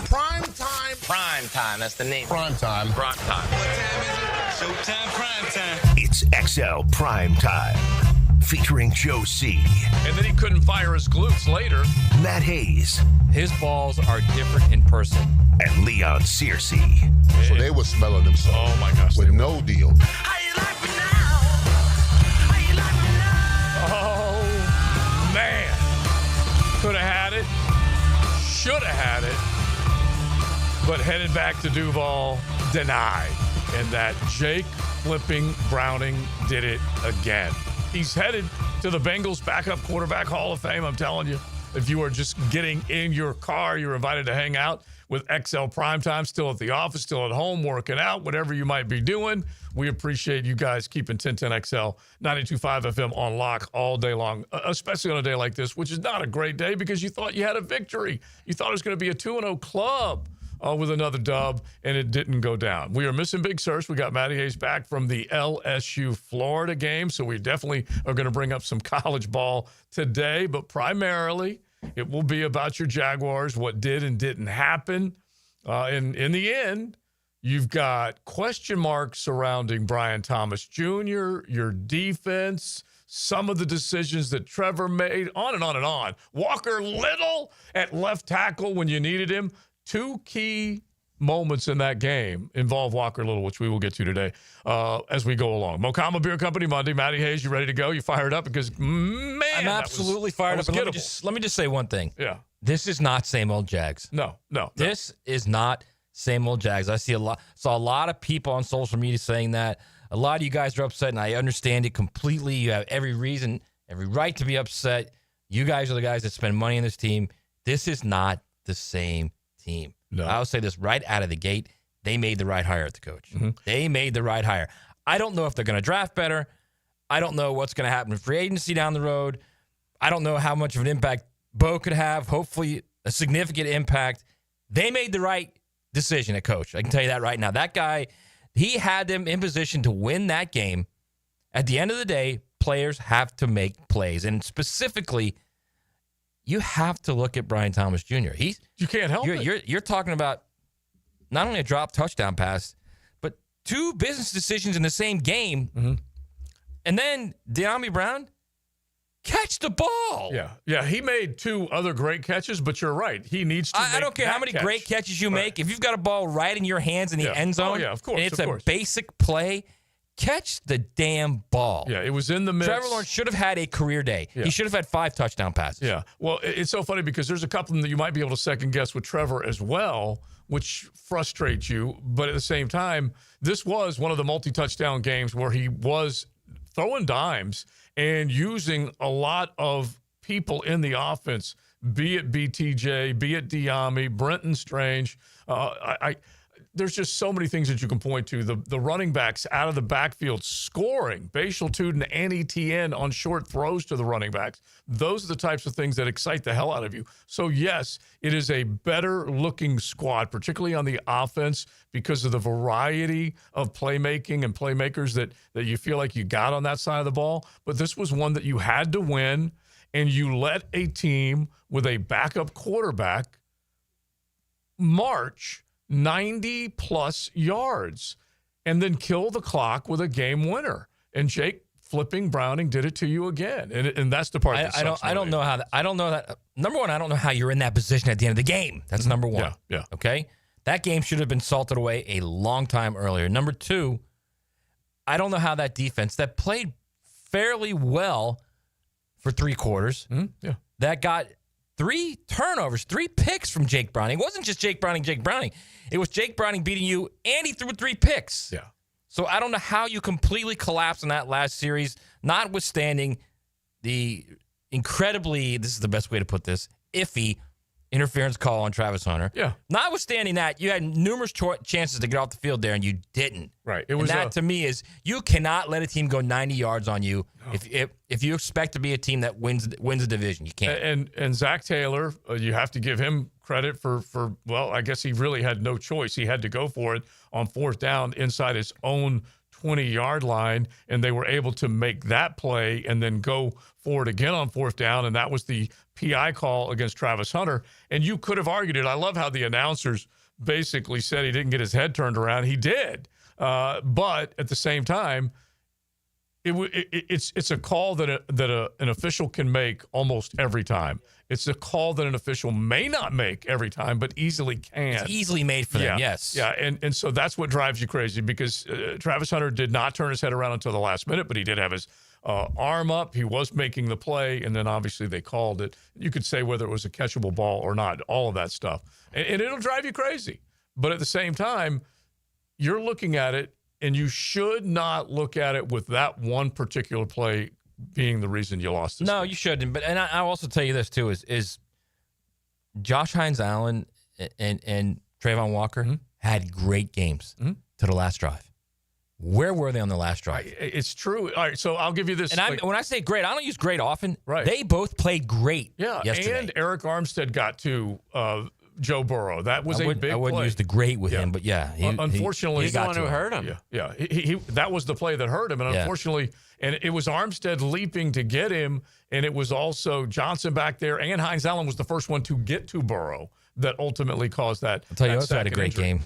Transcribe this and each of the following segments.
Primetime. Primetime, that's the name. Primetime. Primetime. What time is it? Showtime, primetime. It's XL Primetime, featuring Joe C. And then he couldn't fire his glutes later. Matt Hayes. His balls are different in person. And Leon Searcy. So they were smelling themselves. Oh, my gosh. With no deal. How you like me now? How you like me now? Oh, man. Could have had it. Should have had it. But headed back to Duval, denied. And that Jake flipping Browning did it again. He's headed to the Bengals backup quarterback Hall of Fame, I'm telling you. If you are just getting in your car, you're invited to hang out with XL Primetime, still at the office, still at home, working out, whatever you might be doing. We appreciate you guys keeping 1010XL 92.5 FM on lock all day long, especially on a day like this, which is not a great day because you thought you had a victory. You thought it was going to be a 2-0 club with another dub, and it didn't go down. We are missing Big Sirs. We got Matty Hayes back from the LSU Florida game, so we definitely are going to bring up some college ball today, but primarily it will be about your Jaguars, what did and didn't happen. In the end, you've got question marks surrounding Brian Thomas Jr., your defense, some of the decisions that Trevor made, on and on and on. Walker Little at left tackle when you needed him. Two key moments in that game involve Walker Little, which we will get to today as we go along. Mokama Beer Company Monday. Matty Hayes, you ready to go? You fired up? Because, man, I'm absolutely fired up. And let me just say one thing. Yeah. This is not same old Jags. No. This is not same old Jags. I saw a lot of people on social media saying that. A lot of you guys are upset, and I understand it completely. You have every reason, every right to be upset. You guys are the guys that spend money on this team. This is not the same team. No. I'll say this right out of the gate. They made the right hire at the coach. Mm-hmm. They made the right hire. I don't know if they're going to draft better. I don't know what's going to happen in free agency down the road. I don't know how much of an impact Bo could have. Hopefully a significant impact. They made the right decision at coach. I can tell you that right now. That guy, he had them in position to win that game. At the end of the day, players have to make plays. And specifically, you have to look at Brian Thomas Jr. You can't help it. You're talking about not only a drop touchdown pass, but two business decisions in the same game. Mm-hmm. And then De'Ami Brown catch the ball. Yeah. He made two other great catches, but you're right. He needs to. I don't care how many great catches you make. If you've got a ball right in your hands in the end zone, of course, and it's a basic play, catch the damn ball. Yeah, it was in the mix. Trevor Lawrence should have had a career day. Yeah. He should have had 5 touchdown passes. Yeah. Well, it's so funny because there's a couple that you might be able to second guess with Trevor as well, which frustrates you. But at the same time, this was one of the multi-touchdown games where he was throwing dimes and using a lot of people in the offense, be it BTJ, be it De'Ami, Brenton Strange. There's just so many things that you can point to. The running backs out of the backfield scoring, Bashal Tuden and Etienne on short throws to the running backs. Those are the types of things that excite the hell out of you. So, yes, it is a better-looking squad, particularly on the offense, because of the variety of playmaking and playmakers that you feel like you got on that side of the ball. But this was one that you had to win, and you let a team with a backup quarterback march 90-plus yards and then kill the clock with a game winner. And Jake flipping Browning did it to you again. And that's the part that sucks. I don't know how that. Number one, I don't know how you're in that position at the end of the game. That's number one. Yeah. Okay? That game should have been salted away a long time earlier. Number two, I don't know how that defense that played fairly well for 3 quarters, that got 3 turnovers, 3 picks from Jake Browning. It wasn't just Jake Browning. It was Jake Browning beating you, and he threw 3 picks. Yeah. So I don't know how you completely collapse in that last series, notwithstanding the incredibly, this is the best way to put this, iffy interference call on Travis Hunter. Yeah. Notwithstanding that, you had numerous chances to get off the field there, and you didn't. Right. It was that, to me, is you cannot let a team go 90 yards on you if you expect to be a team that wins a division. You can't. And Zach Taylor, you have to give him credit for, well, I guess he really had no choice. He had to go for it on 4th down inside his own 20-yard line, and they were able to make that play and then go for it again on fourth down, and that was the PI call against Travis Hunter. And you could have argued it. I love how the announcers basically said he didn't get his head turned around. He did. But at the same time, it's a call that an official can make almost every time. It's a call that an official may not make every time, but easily can. It's easily made for them, yes. Yeah, and so that's what drives you crazy, because Travis Hunter did not turn his head around until the last minute, but he did have his arm up. He was making the play, and then obviously they called it. You could say whether it was a catchable ball or not, all of that stuff. And it'll drive you crazy. But at the same time, you're looking at it, and you should not look at it with that one particular play being the reason you lost this game. You shouldn't. But I'll also tell you this too: is Josh Hines-Allen and Trayvon Walker had great games to the last drive. Where were they on the last drive? It's true. All right, so I'll give you this. And when I say great, I don't use great often. Right. They both played great. Yeah, yesterday. and Eric Armstead got to Joe Burrow. That was a big play. I wouldn't use the great with him, but unfortunately, he's the one who hurt him. Yeah. He that was the play that hurt him, and unfortunately, and it was Armstead leaping to get him, and it was also Johnson back there, and Hines-Allen was the first one to get to Burrow that ultimately caused that. I'll tell you who also had a great injury. game.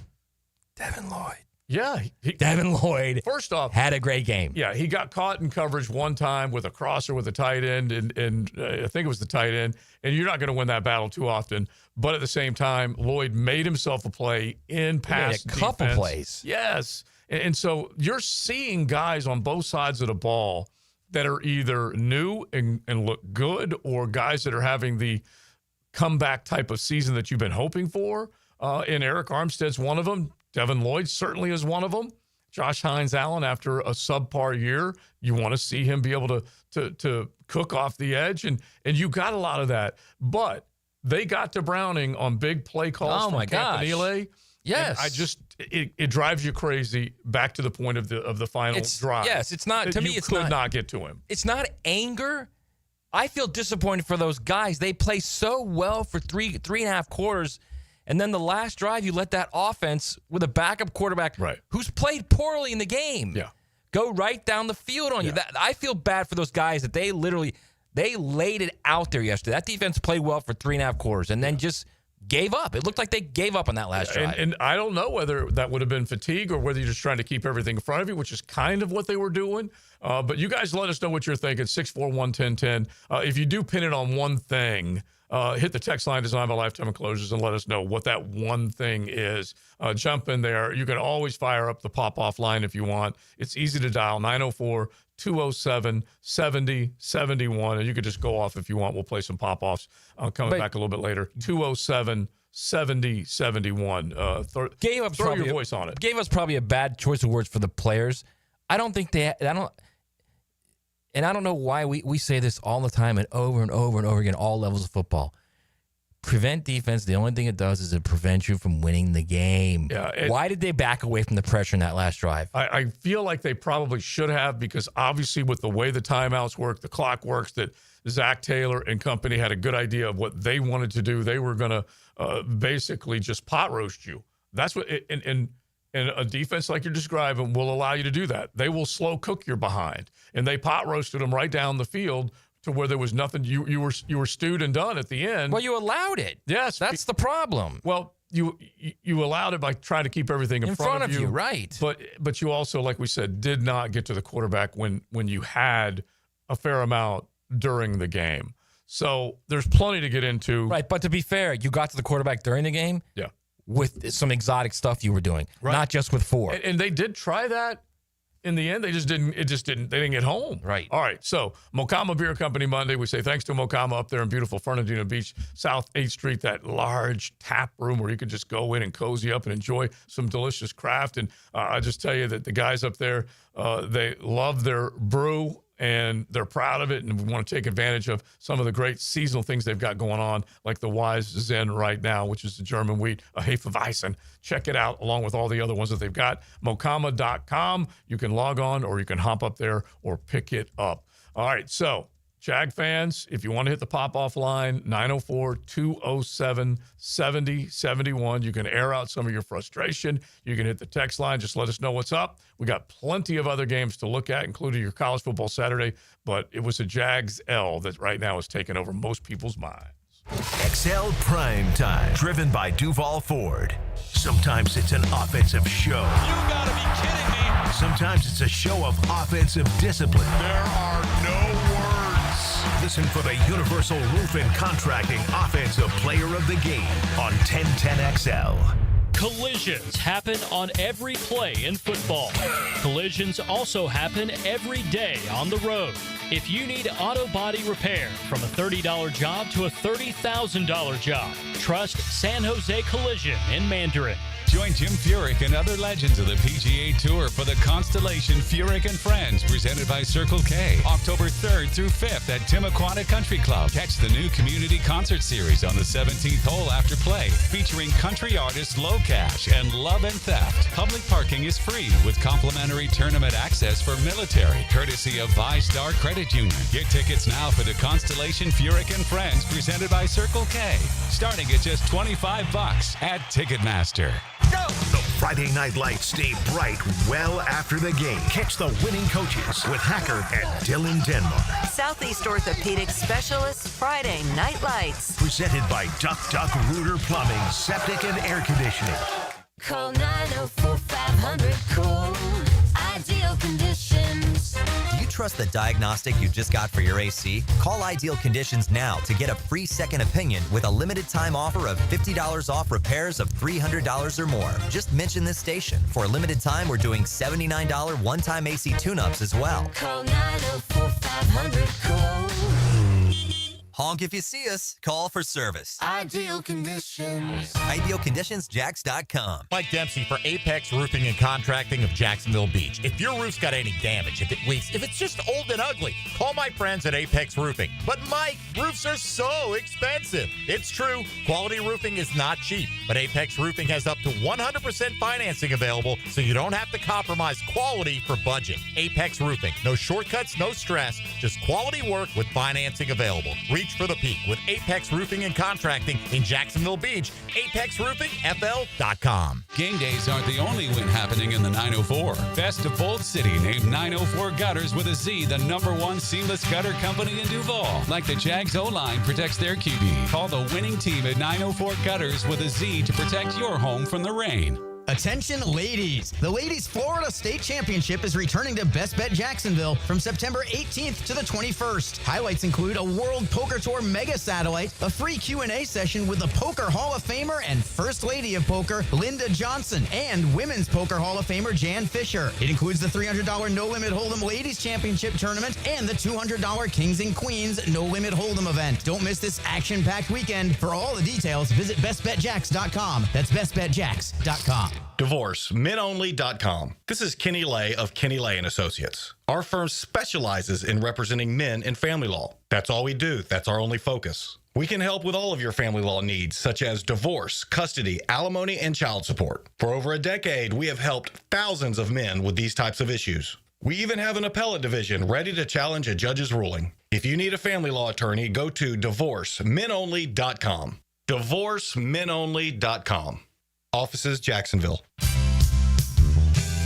Devin Lloyd. Yeah. Devin Lloyd first off had a great game. Yeah, he got caught in coverage one time with a crosser with a tight end, and I think it was the tight end, and you're not going to win that battle too often. But at the same time, Lloyd made himself a play in pass defense. A couple plays. Yes. And so you're seeing guys on both sides of the ball that are either new and look good, or guys that are having the comeback type of season that you've been hoping for. And Eric Armstead's one of them. Devin Lloyd certainly is one of them. Josh Hines-Allen, after a subpar year, you want to see him be able to cook off the edge, and you got a lot of that. But they got to Browning on big play calls from Campanile. Yes. It drives you crazy back to the point of the final drive. Yes, it's not, to me, it's not. You could not get to him. It's not anger. I feel disappointed for those guys. They play so well for three and a half quarters. And then the last drive, you let that offense with a backup quarterback who's played poorly in the game go right down the field on you. I feel bad for those guys that they laid it out there yesterday. That defense played well for 3.5 quarters and then just gave up. It looked like they gave up on that last drive. And I don't know whether that would have been fatigue or whether you're just trying to keep everything in front of you, which is kind of what they were doing. But you guys let us know what you're thinking. 641-1010. If you do pin it on one thing, hit the text line designed by Lifetime Enclosures and let us know what that one thing is. Jump in there. You can always fire up the pop-off line if you want. It's easy to dial, 904-207-7071. And you can just go off if you want. We'll play some pop-offs coming back a little bit later. 207-7071. Throw your voice on it. Gave us probably a bad choice of words for the players. I don't know why we say this all the time and over and over and over again, all levels of football. Prevent defense, the only thing it does is it prevents you from winning the game. Yeah, why did they back away from the pressure in that last drive? I feel like they probably should have, because obviously with the way the timeouts work, the clock works, that Zach Taylor and company had a good idea of what they wanted to do. They were going to basically just pot roast you. That's what and a defense like you're describing will allow you to do that. They will slow cook your behind, and they pot roasted them right down the field to where there was nothing. You were stewed and done at the end. Well, you allowed it. Yes, that's the problem. Well, you allowed it by trying to keep everything in front of you, right? But you also, like we said, did not get to the quarterback when you had a fair amount during the game. So there's plenty to get into. Right, but to be fair, you got to the quarterback during the game. Yeah. With some exotic stuff you were doing, not just with 4. And they did try that. In the end, they didn't get home. Right. All right. So Mocama Beer Company Monday. We say thanks to Mocama up there in beautiful Fernandina Beach, South 8th Street, that large tap room where you could just go in and cozy up and enjoy some delicious craft. And I just tell you that the guys up there, they love their brew. And they're proud of it, and we want to take advantage of some of the great seasonal things they've got going on, like the Wise Zen right now, which is the German wheat, a Hefeweizen. Check it out, along with all the other ones that they've got. Mocama.com. You can log on, or you can hop up there or pick it up. All right, so Jag fans, if you want to hit the pop-off line, 904-207-7071. You can air out some of your frustration. You can hit the text line. Just let us know what's up. We got plenty of other games to look at, including your college football Saturday, but it was a Jags L that right now is taking over most people's minds. XL Primetime, driven by Duval Ford. Sometimes it's an offensive show. You gotta be kidding me. Sometimes it's a show of offensive discipline. There are no words. Listen for the Universal Roof and Contracting Offensive Player of the Game on 1010XL. Collisions happen on every play in football. Collisions also happen every day on the road. If you need auto body repair, from a $30 job to a $30,000 job, trust San Jose Collision in Mandarin. Join Jim Furyk and other legends of the PGA Tour for the Constellation Furyk and Friends, presented by Circle K, October 3rd through 5th at Timuquana Country Club. Catch the new community concert series on the 17th hole after play, featuring country artists Low Cash and Love and Theft. Public parking is free with complimentary tournament access for military, courtesy of ViStar Credit Union. Get tickets now for the Constellation Furyk and Friends, presented by Circle K, starting at just $25 at Ticketmaster. The Friday Night Lights stay bright well after the game. Catch the winning coaches with Hacker and Dylan Denmark. Southeast Orthopedic Specialists Friday Night Lights. Presented by Duck Duck Rooter Plumbing, Septic and Air Conditioning. Call 904-500-COOL. Ideal Conditions. Do you trust the diagnostic you just got for your AC? Call Ideal Conditions now to get a free second opinion with a limited time offer of $50 off repairs of $300 or more. Just mention this station. For a limited time, we're doing $79 one-time AC tune-ups as well. Call 904-500-COOL. Honk if you see us. Call for service. Ideal Conditions. IdealConditionsJax.com. Mike Dempsey for Apex Roofing and Contracting of Jacksonville Beach. If your roof's got any damage, if it leaks, if it's just old and ugly, call my friends at Apex Roofing. But Mike, roofs are so expensive. It's true, quality roofing is not cheap, but Apex Roofing has up to 100% financing available, so you don't have to compromise quality for budget. Apex Roofing, no shortcuts, no stress, just quality work with financing available. Reach for the peak with Apex Roofing and Contracting in Jacksonville Beach. ApexRoofingFL.com. Game days aren't the only win happening in the 904. Best of Bold City named 904 Gutters with a Z, the #1 seamless gutter company in Duval. Like the Jags O-line protects their QB. Call the winning team at 904 Gutters with a Z to protect your home from the rain. Attention ladies! The Ladies Florida State Championship is returning to Best Bet Jacksonville from September 18th to the 21st. Highlights include a World Poker Tour Mega Satellite, a free Q&A session with the Poker Hall of Famer and First Lady of Poker, Linda Johnson, and Women's Poker Hall of Famer, Jan Fisher. It includes the $300 No Limit Hold'em Ladies Championship Tournament and the $200 Kings and Queens No Limit Hold'em event. Don't miss this action-packed weekend. For all the details, visit bestbetjax.com. That's bestbetjax.com. DivorceMenOnly.com. This is Kenny Lay of Kenny Lay & Associates. Our firm specializes in representing men in family law. That's all we do. That's our only focus. We can help with all of your family law needs, such as divorce, custody, alimony, and child support. For over a decade, we have helped thousands of men with these types of issues. We even have an appellate division ready to challenge a judge's ruling. If you need a family law attorney, go to DivorceMenOnly.com. DivorceMenOnly.com. Offices, Jacksonville.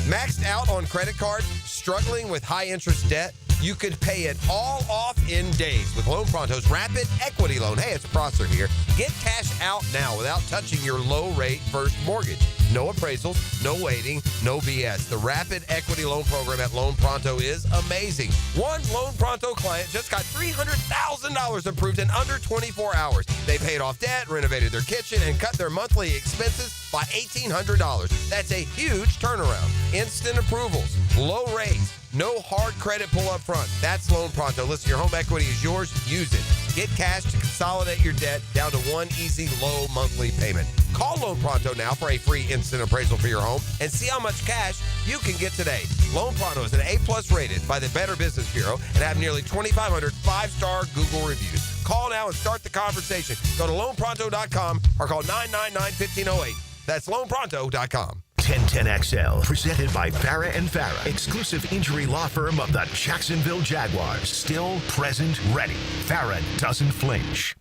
Maxed out on credit cards? Struggling with high interest debt? You could pay it all off in days with Loan Pronto's Rapid Equity Loan. Hey, it's Prosser here. Get cash out now without touching your low-rate first mortgage. No appraisals, no waiting, no BS. The Rapid Equity Loan Program at Loan Pronto is amazing. One Loan Pronto client just got $300,000 approved in under 24 hours. They paid off debt, renovated their kitchen, and cut their monthly expenses by $1,800. That's a huge turnaround. Instant approvals, low rates, no hard credit pull up front. That's Loan Pronto. Listen, your home equity is yours. Use it. Get cash to consolidate your debt down to one easy, low monthly payment. Call Loan Pronto now for a free instant appraisal for your home and see how much cash you can get today. Loan Pronto is an A+ rated by the Better Business Bureau and have nearly 2,500 five-star Google reviews. Call now and start the conversation. Go to loanpronto.com or call 999-1508. That's loanpronto.com. 1010XL, presented by Farrah and Farrah, exclusive injury law firm of the Jacksonville Jaguars. Still, present, ready. Farrah doesn't flinch.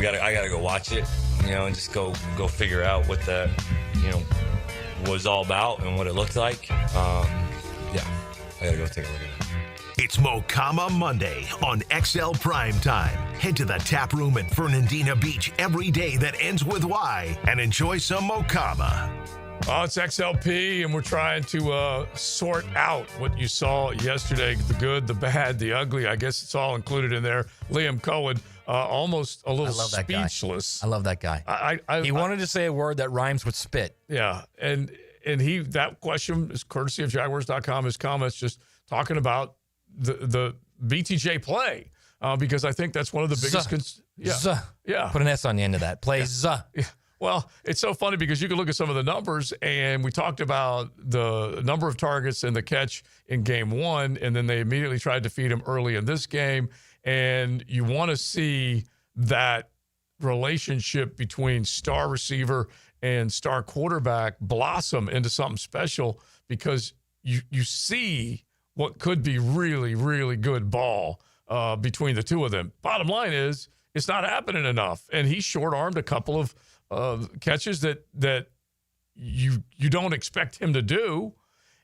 I gotta go watch it, and just go figure out what that, was all about and what it looked like. I gotta go take a look at it. It's Mocama Monday on XL Primetime. Head to the tap room at Fernandina Beach every day that ends with Y and enjoy some Mocama. Oh, it's XLP, and we're trying to sort out what you saw yesterday, the good, the bad, the ugly. I guess it's all included in there. Liam Cohen, almost a little speechless. I love that guy. He wanted to say a word that rhymes with spit. Yeah, and that question is courtesy of Jaguars.com. His comments just talking about the BTJ play because I think that's one of the biggest. Yeah. Put an S on the end of that. Play Yeah. Well, it's so funny because you can look at some of the numbers, and we talked about the number of targets and the catch in game one, and then they immediately tried to feed him early in this game. And you want to see that relationship between star receiver and star quarterback blossom into something special because you see what could be really, really good ball between the two of them. Bottom line is it's not happening enough, and he short-armed a couple of catches that you don't expect him to do.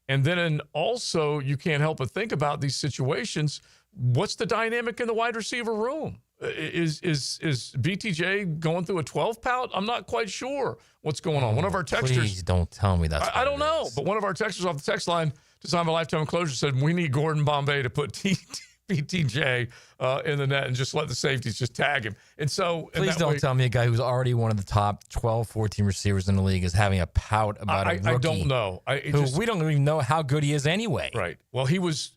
And then also you can't help but think about these situations. What's the dynamic in the wide receiver room? Is BTJ going through a 12 pout? I'm not quite sure what's going on. One of our texters. Please don't tell me that's I don't know. But one of our texters off the text line, Design a Lifetime Closure, said we need Gordon Bombay to put BTJ in the net and just let the safeties just tag him. And so please don't tell me a guy who's already one of the top 12, 14 receivers in the league is having a pout about a rookie. I don't know. We don't even know how good he is anyway. Right. Well, he was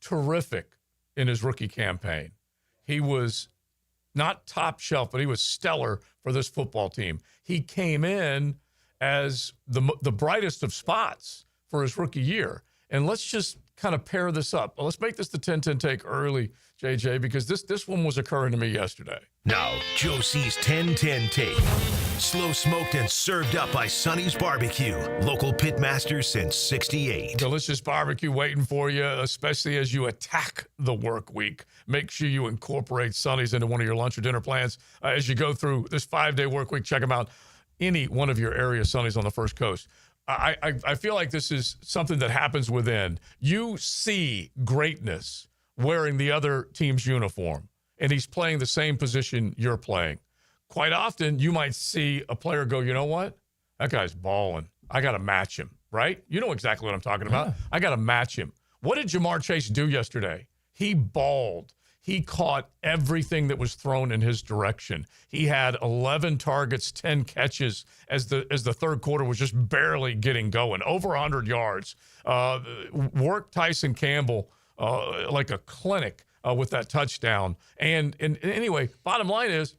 terrific in his rookie campaign. He was not top shelf, but he was stellar for this football team. He came in as the brightest of spots for his rookie year. And let's just kind of pair this up. Well, let's make this the 10-10 take early, JJ, because this one was occurring to me yesterday. Now, Joe C's 10-10 take. Slow smoked and served up by Sonny's Barbecue. Local pitmaster since 68. Delicious barbecue waiting for you, especially as you attack the work week. Make sure you incorporate Sonny's into one of your lunch or dinner plans as you go through this 5-day work week. Check them out. Any one of your area Sonny's on the First Coast. I feel like this is something that happens within. You see greatness wearing the other team's uniform, and he's playing the same position you're playing. Quite often, you might see a player go, you know what? That guy's balling. I got to match him, right? You know exactly what I'm talking about. Yeah. I got to match him. What did Jamar Chase do yesterday? He balled. He caught everything that was thrown in his direction. He had 11 targets, 10 catches as the third quarter was just barely getting going. Over 100 yards. Worked Tyson Campbell like a clinic with that touchdown. And anyway, bottom line is,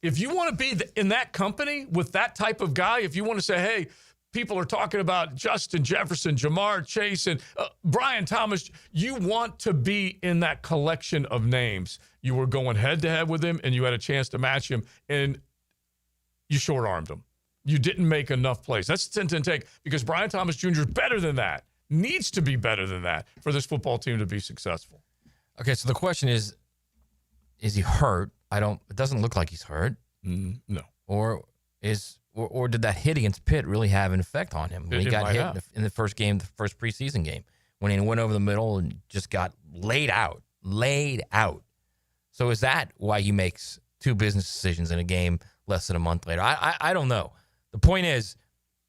if you want to be in that company with that type of guy, if you want to say, hey, people are talking about Justin Jefferson, Jamar Chase, and Brian Thomas. You want to be in that collection of names. You were going head-to-head with him, and you had a chance to match him, and you short-armed him. You didn't make enough plays. That's the 10-10 take because Brian Thomas Jr. is better than that, needs to be better than that for this football team to be successful. Okay, so the question is he hurt? It doesn't look like he's hurt. No. Or did that hit against Pitt really have an effect on him? When he got hit in the first game, the first preseason game, when he went over the middle and just got laid out. So is that why he makes two business decisions in a game less than a month later? I don't know. The point is,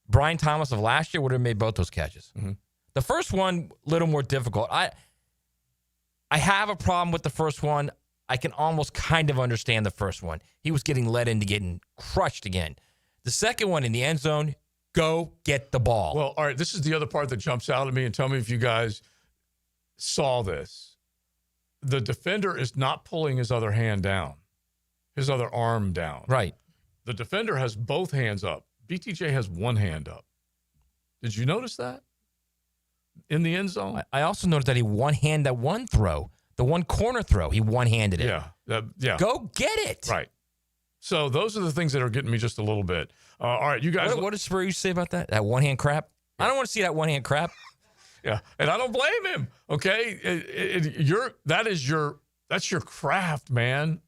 Brian Thomas of last year would have made both those catches. Mm-hmm. The first one, a little more difficult. I have a problem with the first one. I can almost kind of understand the first one. He was getting led into getting crushed again. The second one in the end zone, go get the ball. Well, all right, this is the other part that jumps out at me, and tell me if you guys saw this. The defender is not pulling his other hand down, his other arm down. Right. The defender has both hands up. BTJ has one hand up. Did you notice that? In the end zone? I also noticed that he one-handed that one throw. The one corner throw, he one-handed it. Yeah. Go get it. Right. So those are the things that are getting me just a little bit. All right, you guys. What does Spurrier say about that? That one-hand crap? I don't want to see that one-hand crap. Yeah, and I don't blame him. Okay, that's your craft, man.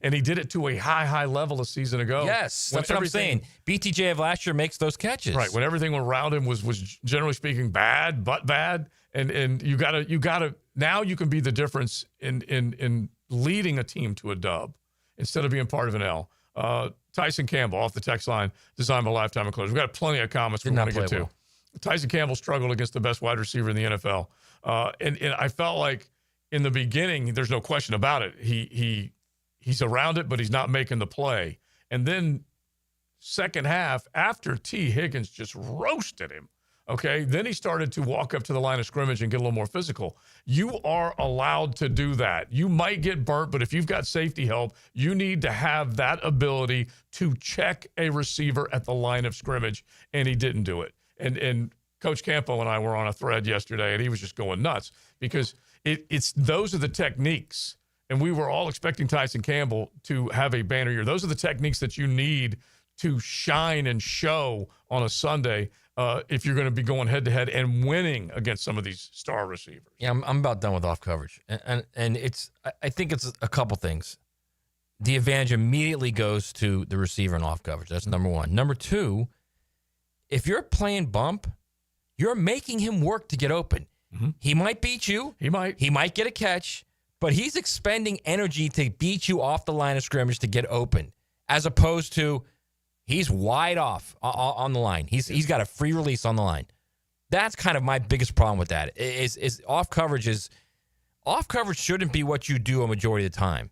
And he did it to a high level a season ago. Yes, that's what I'm saying. BTJ of last year makes those catches. Right, when everything around him was generally speaking bad, and you gotta now you can be the difference in leading a team to a dub instead of being part of an L. Tyson Campbell off the text line, designed by Lifetime Enclosures. We've got plenty of comments we want to get to. Well. Tyson Campbell struggled against the best wide receiver in the NFL. And I felt like in the beginning, there's no question about it. He's around it, but he's not making the play. And then second half, after T. Higgins just roasted him, okay, then he started to walk up to the line of scrimmage and get a little more physical. You are allowed to do that. You might get burnt, but if you've got safety help, you need to have that ability to check a receiver at the line of scrimmage, and he didn't do it. And Coach Campo and I were on a thread yesterday, and he was just going nuts because it's those are the techniques. And we were all expecting Tyson Campbell to have a banner year. Those are the techniques that you need to shine and show on a Sunday if you're going to be going head-to-head and winning against some of these star receivers. Yeah, I'm about done with off coverage. And I think it's a couple things. The advantage immediately goes to the receiver in off coverage. That's number one. Number two, if you're playing bump, you're making him work to get open. Mm-hmm. He might beat you. He might get a catch, but he's expending energy to beat you off the line of scrimmage to get open, as opposed to he's wide off on the line. He's got a free release on the line. That's kind of my biggest problem with that. Is off coverage shouldn't be what you do a majority of the time.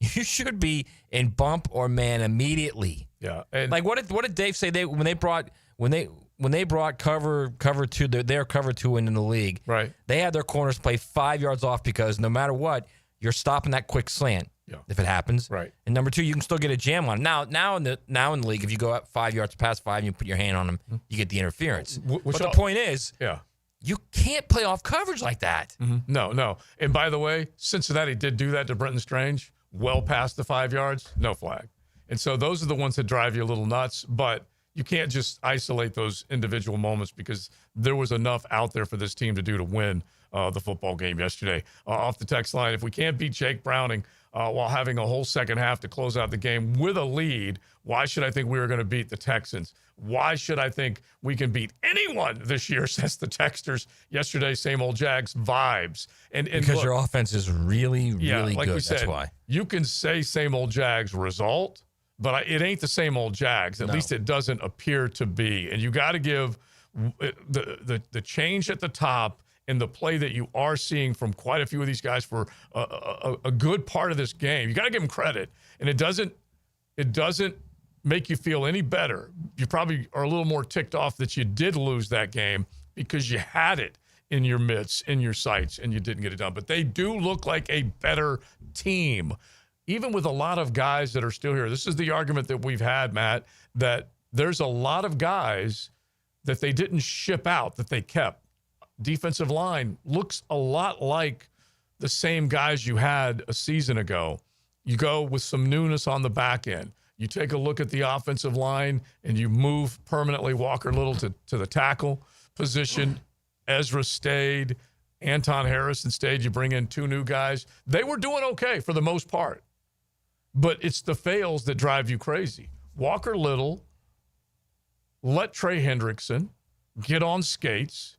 You should be in bump or man immediately. Yeah. Like what did Dave say when they brought cover two, their cover two into the league? Right. They had their corners play 5 yards off because no matter what, you're stopping that quick slant. Yeah. If it happens. Right. And number two, you can still get a jam on him. Now in the league, if you go up 5 yards past 5 and you put your hand on him, you get the interference. But the point is, you can't play off coverage like that. Mm-hmm. No. And by the way, Cincinnati did do that to Brenton Strange, well past the 5 yards, no flag. And so those are the ones that drive you a little nuts, but you can't just isolate those individual moments because there was enough out there for this team to do to win the football game yesterday. Off the text line, if we can't beat Jake Browning while having a whole second half to close out the game with a lead, why should I think we are going to beat the Texans? Why should I think we can beat anyone this year, says the texters yesterday? Same old Jags vibes. And because look, your offense is really, really like good. We said, that's why. You can say same old Jags result, but it ain't the same old Jags. At least it doesn't appear to be. And you got to give the change at the top and the play that you are seeing from quite a few of these guys for a good part of this game. You got to give them credit. And it doesn't make you feel any better. You probably are a little more ticked off that you did lose that game because you had it in your midst, in your sights, and you didn't get it done. But they do look like a better team, even with a lot of guys that are still here. This is the argument that we've had, Matt, that there's a lot of guys that they didn't ship out that they kept. Defensive line looks a lot like the same guys you had a season ago. You go with some newness on the back end. You take a look at the offensive line and you move permanently Walker Little to the tackle position. Ezra stayed. Anton Harrison stayed. You bring in two new guys. They were doing okay for the most part. But it's the fails that drive you crazy. Walker Little let Trey Hendrickson get on skates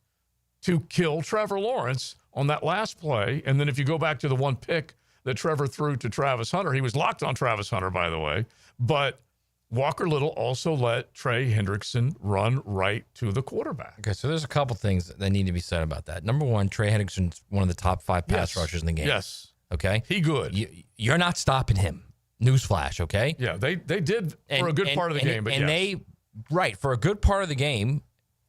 to kill Trevor Lawrence on that last play. And then if you go back to the one pick that Trevor threw to Travis Hunter, he was locked on Travis Hunter, by the way. But Walker Little also let Trey Hendrickson run right to the quarterback. Okay, so there's a couple things that need to be said about that. Number one, Trey Hendrickson's one of the top 5 pass rushers in the game. Yes. Okay? He good. You're not stopping him. Newsflash, okay? Yeah, they did for a good part of the game. But for a good part of the game,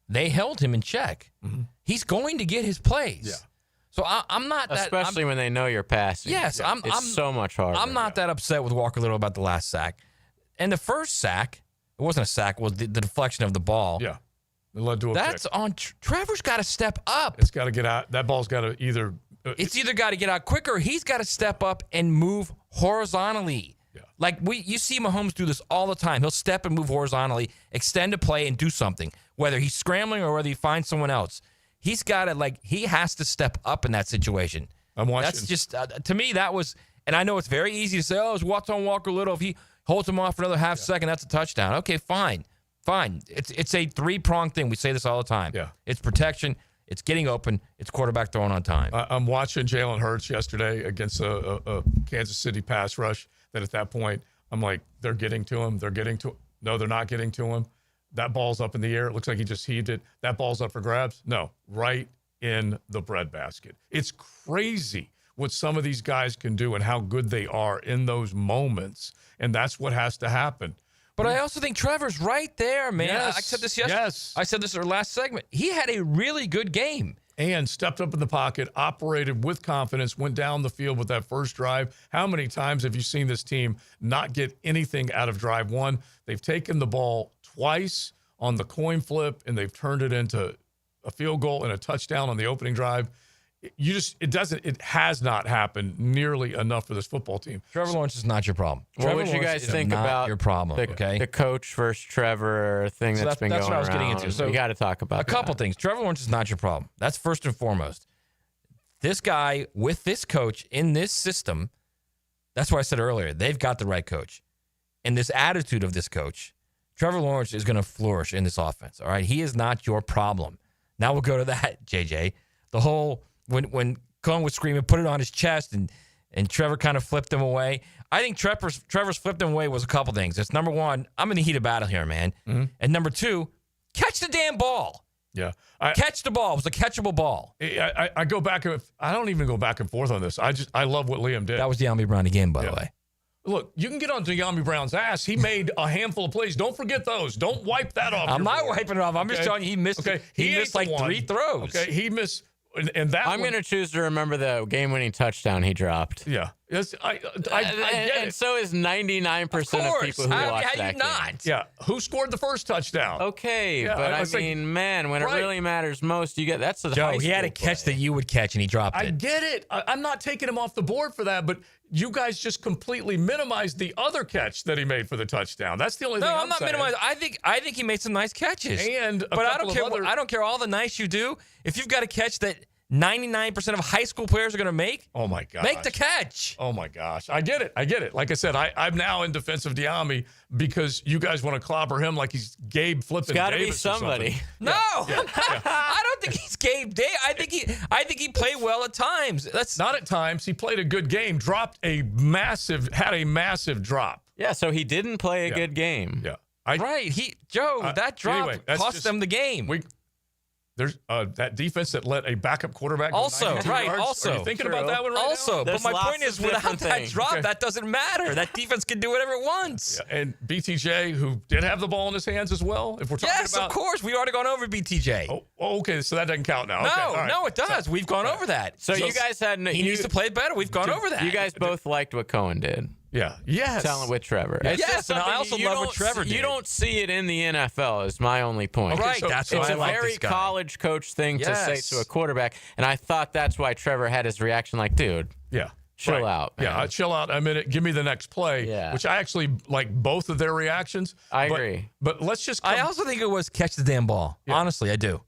they held him in check. Mm-hmm. He's going to get his plays. Yeah. So I'm not that... Especially when they know you're passing. Yes. Yeah. It's so much harder. I'm not that upset with Walker Little about the last sack. And the first sack, it wasn't a sack, it was the deflection of the ball. Yeah. It led to a That's pick. on... Trevor's got to step up. It's got to get out. That ball's got to either It's either got to get out quicker or he's got to step up and move horizontally. Yeah. Like you see Mahomes do this all the time. He'll step and move horizontally, extend a play, and do something, whether he's scrambling or whether he finds someone else. He's got to, he has to step up in that situation. I'm watching. That's just, to me, that was, and I know it's very easy to say, it's Watson Walker Little. If he holds him off for another half second, that's a touchdown. Okay, fine. It's a three-pronged thing. We say this all the time. Yeah. It's protection, it's getting open, it's quarterback throwing on time. I'm watching Jalen Hurts yesterday against a Kansas City pass rush that at that point, I'm like, they're getting to him. No, they're not getting to him. That ball's up in the air. It looks like he just heaved it. That ball's up for grabs. No, right in the breadbasket. It's crazy what some of these guys can do and how good they are in those moments. And that's what has to happen. But I also think Trevor's right there, man. Yes, I said this yesterday. yes. I said this in our last segment. He had a really good game. And stepped up in the pocket, operated with confidence, went down the field with that first drive. How many times have you seen this team not get anything out of drive one? They've taken the ball twice on the coin flip, and they've turned it into a field goal and a touchdown on the opening drive. It has not happened nearly enough for this football team. Trevor Lawrence is not your problem. What would you guys think about your problem? The coach versus Trevor thing that's been going around? That's what I was getting into. So you got to talk about a couple things. Trevor Lawrence is not your problem. That's first and foremost. This guy with this coach in this system, that's why I said earlier, they've got the right coach. And this attitude of this coach, Trevor Lawrence is going to flourish in this offense. All right, he is not your problem. Now we'll go to that, JJ. The whole when Cohen was screaming, put it on his chest, and Trevor kind of flipped him away. I think Trevor's flipped him away was a couple things. It's number one, I'm in the heat of battle here, man. Mm-hmm. And number two, catch the damn ball. Yeah. Catch the ball. It was a catchable ball. I go back. I don't even go back and forth on this. I love what Liam did. That was De'Ami Brown again, by the way. Look, you can get on De'Ami Brown's ass. He made a handful of plays. Don't forget those. Don't wipe that off. I'm not wiping it off. I'm just telling you he missed. Okay. He missed like 3 throws. Okay, he missed. And that I'm going to choose to remember the game-winning touchdown he dropped. Yeah. Yes, I get it. And so is 99% of people who watch that game. Not? Yeah. Who scored the first touchdown? Okay, yeah, but I mean, man, when it really matters most, you get that's the Joe. He had a catch that you would catch, and he dropped it. I get it. I'm not taking him off the board for that, but you guys just completely minimized the other catch that he made for the touchdown. That's the only thing I'm not saying. minimizing. I think he made some nice catches. But I don't care. I don't care all the nice you do. If you've got a catch that 99% of high school players are going to make, oh my gosh, make the catch. Oh my gosh, I get it. Like I said, I'm now in defense of De'Ami because you guys want to clobber him like he's Gabe flipping. It's got to be Davis somebody. No, I don't think he's Gabe Day. I think he played well at times. That's not at times. He played a good game. Had a massive drop. Yeah, so he didn't play a good game. Yeah, that drop cost them the game. There's that defense that let a backup quarterback go also, 92 right, yards. also. Are you thinking about that one right also, now? But my point is, without that drop, that doesn't matter. That defense can do whatever it wants. Yeah. And BTJ, who did have the ball in his hands as well, if we're talking about... Yes, of course. We've already gone over BTJ. Oh, okay, so that doesn't count now. No, it does. So, we've gone over that. So you guys had... He needs to play better. We've gone over that. You guys both liked what Cohen did. Yeah. Yes. Telling with Trevor. Yes, and I also love what Trevor did. You don't see it in the NFL is my only point. Right, that's why I like this guy. It's a very college coach thing to say to a quarterback, and I thought that's why Trevor had his reaction like, dude, chill out, man. Yeah, chill out a minute. Give me the next play, which I actually like both of their reactions. I agree. But let's just... I also think it was catch the damn ball. Yeah. Honestly, I do.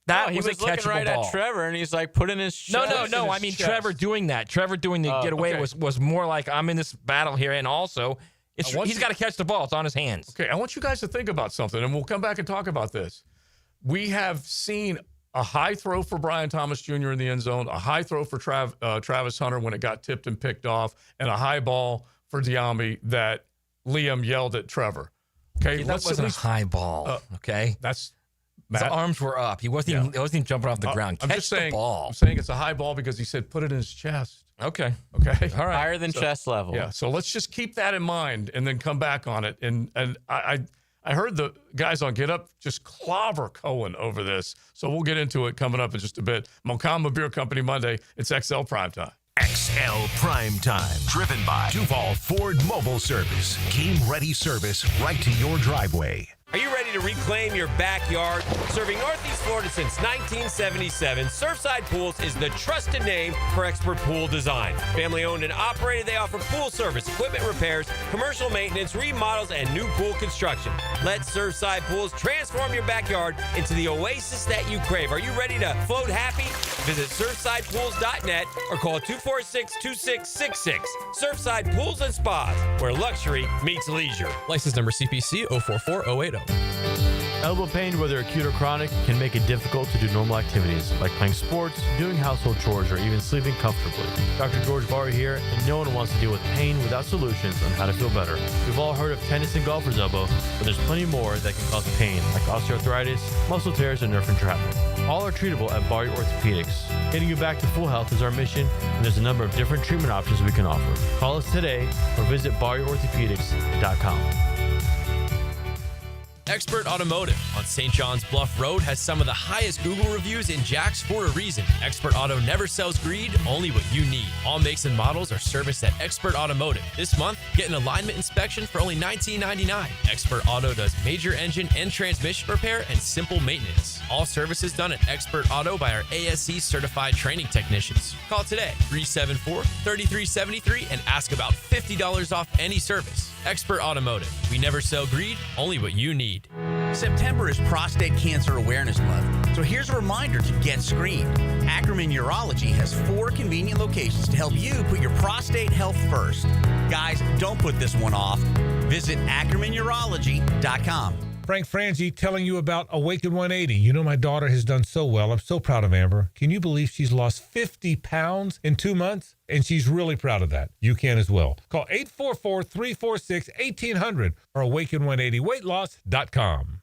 That he was looking right at Trevor, and he's like, put in his chest. No. I mean, chest. Trevor doing that. Trevor doing the getaway was more like, I'm in this battle here, and also, he's got to catch the ball. It's on his hands. Okay, I want you guys to think about something, and we'll come back and talk about this. We have seen a high throw for Brian Thomas Jr. in the end zone, a high throw for Travis Hunter when it got tipped and picked off, and a high ball for De'Ami that Liam yelled at Trevor. Okay, that wasn't a high ball. Okay, that's... His arms were up. He wasn't even jumping off the ground. Catch the ball. I'm saying it's a high ball because he said put it in his chest. Okay. All right. Higher than chest level. Yeah. So let's just keep that in mind and then come back on it. And I heard the guys on Get Up just clobber Cohen over this. So we'll get into it coming up in just a bit. Mocama Beer Company Monday. It's XL Primetime. XL Primetime. Driven by Duval Ford Mobile Service. Game ready service right to your driveway. Are you ready to reclaim your backyard? Serving Northeast Florida since 1977, Surfside Pools is the trusted name for expert pool design. Family owned and operated, they offer pool service, equipment repairs, commercial maintenance, remodels, and new pool construction. Let Surfside Pools transform your backyard into the oasis that you crave. Are you ready to float happy? Visit surfsidepools.net or call 246-2666. Surfside Pools and Spas, where luxury meets leisure. License number CPC 044080. Elbow pain, whether acute or chronic, can make it difficult to do normal activities like playing sports, doing household chores, or even sleeping comfortably. Dr. George Barry here, and no one wants to deal with pain without solutions on how to feel better. We've all heard of tennis and golfer's elbow, but there's plenty more that can cause pain, like osteoarthritis, muscle tears, and nerve entrapment. All are treatable at Barry Orthopedics. Getting you back to full health is our mission, and there's a number of different treatment options we can offer. Call us today or visit BarryOrthopedics.com. Expert Automotive on St. John's Bluff Road has some of the highest Google reviews in Jax for a reason. Expert Auto never sells greed, only what you need. All makes and models are serviced at Expert Automotive. This month, get an alignment inspection for only $19.99. Expert Auto does major engine and transmission repair and simple maintenance. All services done at Expert Auto by our ASC certified training technicians. Call today, 374-3373, and ask about $50 off any service. Expert Automotive. We never sell greed, only what you need. September is Prostate Cancer Awareness Month, so here's a reminder to get screened. Ackerman Urology has 4 convenient locations to help you put your prostate health first. Guys, don't put this one off. Visit AckermanUrology.com. Frank Frangie telling you about Awaken 180. You know, my daughter has done so well. I'm so proud of Amber. Can you believe she's lost 50 pounds in 2 months? And she's really proud of that. You can as well. Call 844-346-1800 or awaken180weightloss.com.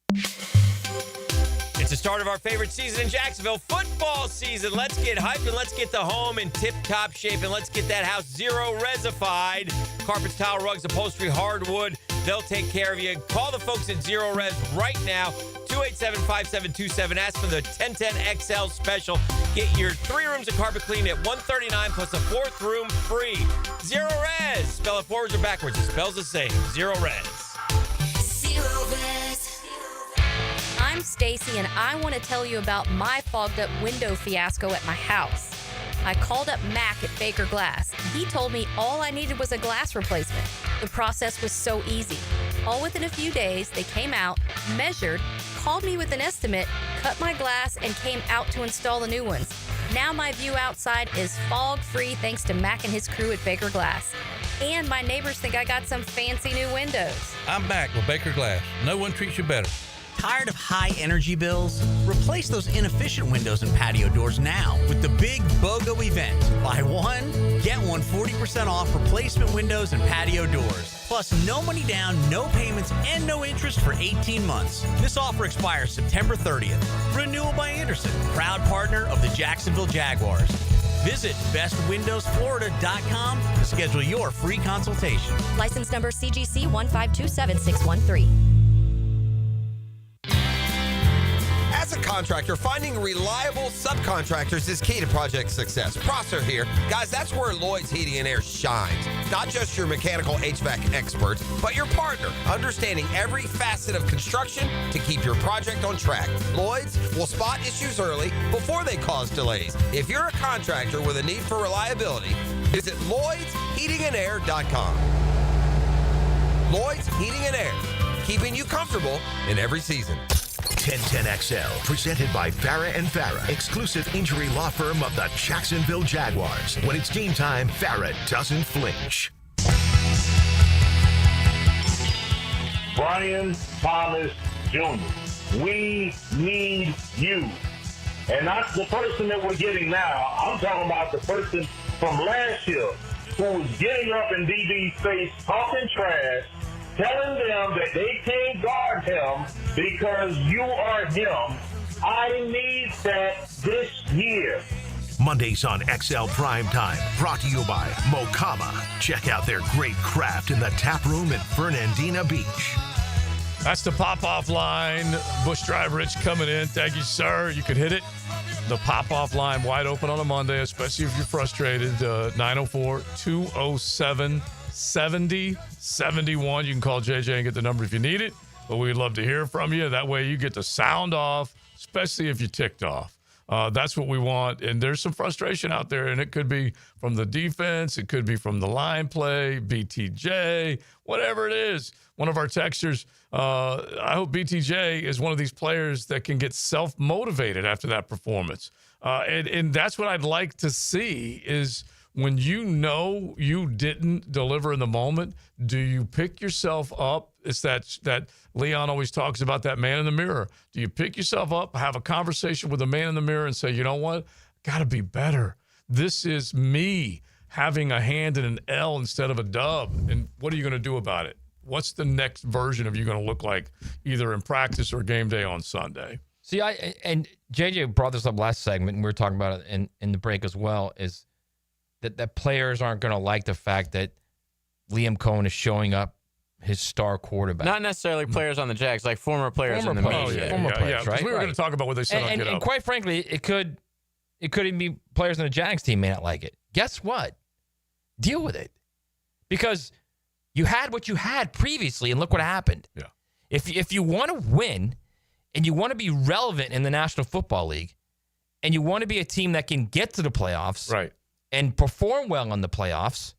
It's the start of our favorite season in Jacksonville, football season. Let's get hyped and let's get the home in tip-top shape and let's get that house zero-resified. Carpets, tile, rugs, upholstery, hardwood, they'll take care of you. Call the folks at Zero Res right now, 287-5727. Ask for the 1010XL special. Get your 3 rooms of carpet cleaned at $139 plus a 4th room free. Zero Res. Spell it forwards or backwards. It spells the same. Zero Res. Zero Res. I'm Stacy, and I want to tell you about my fogged up window fiasco at my house. I called up Mac at Baker Glass. He told me all I needed was a glass replacement. The process was so easy. All within a few days, they came out, measured, called me with an estimate, cut my glass, and came out to install the new ones. Now my view outside is fog-free thanks to Mac and his crew at Baker Glass. And my neighbors think I got some fancy new windows. I'm back with Baker Glass. No one treats you better. Tired of high energy bills? Replace those inefficient windows and patio doors now with the big BOGO event. Buy one, get one 40% off replacement windows and patio doors. Plus, no money down, no payments, and no interest for 18 months. This offer expires September 30th. Renewal by Anderson, proud partner of the Jacksonville Jaguars. Visit bestwindowsflorida.com to schedule your free consultation. License number CGC 1527613. As a contractor, finding reliable subcontractors is key to project success. Prosser here. Guys, that's where Lloyd's Heating and Air shines. Not just your mechanical HVAC experts, but your partner, understanding every facet of construction to keep your project on track. Lloyd's will spot issues early before they cause delays. If you're a contractor with a need for reliability, visit Lloyd'sHeatingandAir.com. Lloyd's Heating and Air, keeping you comfortable in every season. 1010XL, presented by Farah and Farah, exclusive injury law firm of the Jacksonville Jaguars. When it's game time, Farah doesn't flinch. Brian Thomas Jr., we need you. And not the person that we're getting now. I'm talking about the person from last year who was getting up in DB's face, talking trash, telling them that they can't guard him because you are him. I need that this year. Mondays on XL Primetime, brought to you by Mokama. Check out their great craft in the tap room in Fernandina Beach. That's the pop-off line. Bush Drive Rich coming in. Thank you, sir. You could hit it. The pop-off line wide open on a Monday, especially if you're frustrated. 904-207-7071. You can call JJ and get the number if you need it. but we'd love to hear from you. That way you get to sound off, especially if you're ticked off. That's what we want. And there's some frustration out there, and it could be from the defense. It could be from the line play, BTJ, whatever it is. One of our texters, I hope BTJ is one of these players that can get self-motivated after that performance. And that's what I'd like to see is when you know you didn't deliver in the moment, do you pick yourself up? It's that Leon always talks about, that man in the mirror. Do you pick yourself up, have a conversation with the man in the mirror and say, you know what? Got to be better. This is me having a hand in an L instead of a dub. And what are you going to do about it? What's the next version of you going to look like either in practice or game day on Sunday? See, and JJ brought this up last segment, and we were talking about it in the break as well, is that players aren't going to like the fact that Liam Cohen is showing up his star quarterback. Not necessarily players on the Jags, like former players in the media. Former players, right? We were going to talk about what they said on Get Up. And quite frankly, it could even be players on the Jags team may not like it. Guess what? Deal with it. Because you had what you had previously, and look what happened. Yeah. If you want to win and you want to be relevant in the National Football League and you want to be a team that can get to the playoffs right, and perform well in the playoffs,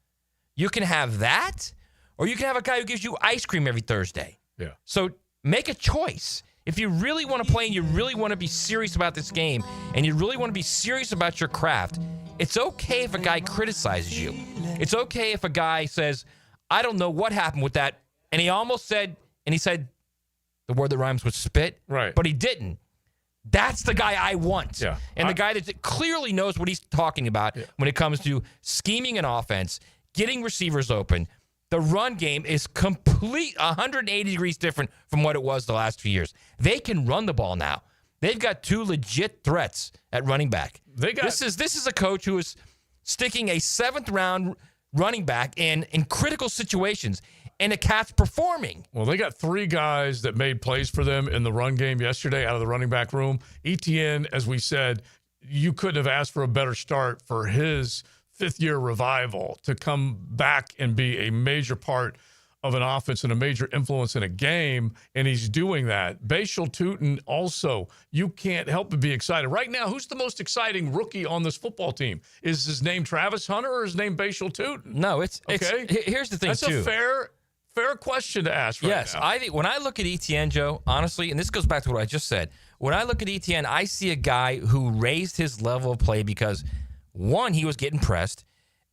you can have that, or you can have a guy who gives you ice cream every Thursday. Yeah. So make a choice. If you really want to play and you really want to be serious about this game and you really want to be serious about your craft, it's okay if a guy criticizes you. It's okay if a guy says, I don't know what happened with that. And he almost said, the word that rhymes with spit. Right. But he didn't. That's the guy I want. Yeah. And the guy that clearly knows what he's talking about when it comes to scheming an offense, getting receivers open. The run game is complete 180 degrees different from what it was the last few years. They can run the ball now. They've got two legit threats at running back. This is a coach who is sticking a 7th round running back in critical situations, and the Cat's performing. Well, they got 3 guys that made plays for them in the run game yesterday out of the running back room. Etienne, as we said, you couldn't have asked for a better start for his 5th-year revival to come back and be a major part of an offense and a major influence in a game, and he's doing that. Bashal Tutin also, you can't help but be excited. Right now, who's the most exciting rookie on this football team? Is his name Travis Hunter or is his name Bashal Tutin? No, it's here's the thing, That's too. That's a fair question to ask right yes, now. I think when I look at Etienne, Joe, honestly, and this goes back to what I just said, when I look at Etienne, I see a guy who raised his level of play because, 1, he was getting pressed,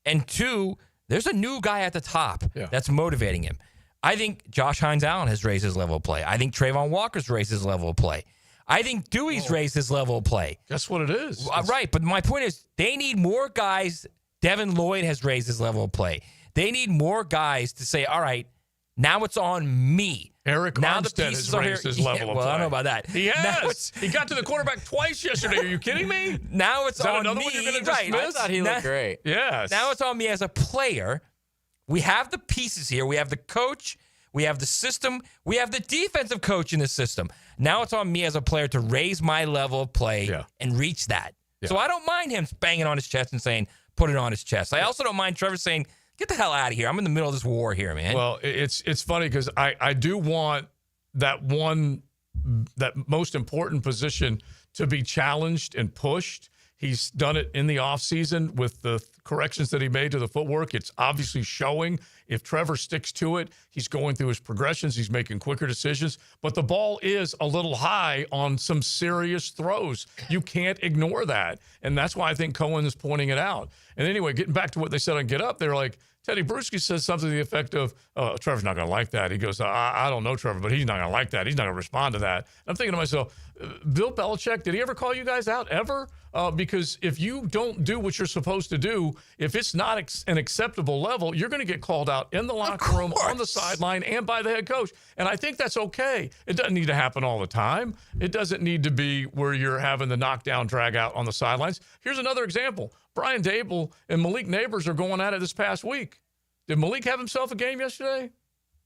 and 2, there's a new guy at the top that's motivating him. I think Josh Hines-Allen has raised his level of play. I think Trayvon Walker's raised his level of play. I think Dewey's raised his level of play. Guess what it is. Right, but my point is they need more guys. Devin Lloyd has raised his level of play. They need more guys to say, all right, now it's on me. Eric now Armstead has raised his level of play. Well, I don't know about that. He has. He got to the quarterback twice yesterday. Are you kidding me? Now it's Is that on another me. one you're going to Right. dismiss? I thought he looked great. Yes. Now it's on me as a player. We have the pieces here. We have the coach. We have the system. We have the defensive coach in the system. Now it's on me as a player to raise my level of play and reach that. Yeah. So I don't mind him banging on his chest and saying, put it on his chest. I also don't mind Trevor saying, get the hell out of here. I'm in the middle of this war here, man. Well, it's funny because I do want that most important position to be challenged and pushed. He's done it in the offseason with the corrections that he made to the footwork. It's obviously showing. If Trevor sticks to it, he's going through his progressions. He's making quicker decisions. But the ball is a little high on some serious throws. You can't ignore that. And that's why I think Cohen is pointing it out. And anyway, getting back to what they said on Get Up, they're like, Teddy Bruschi says something to the effect of, Trevor's not going to like that. He goes, I don't know Trevor, but he's not going to like that. He's not going to respond to that. I'm thinking to myself, Bill Belichick, did he ever call you guys out, ever? Because if you don't do what you're supposed to do, if it's not an acceptable level, you're going to get called out in the locker room, on the sideline, and by the head coach. And I think that's okay. It doesn't need to happen all the time. It doesn't need to be where you're having the knockdown, drag out on the sidelines. Here's another example. Brian Dable and Malik Neighbors are going at it this past week. Did Malik have himself a game yesterday?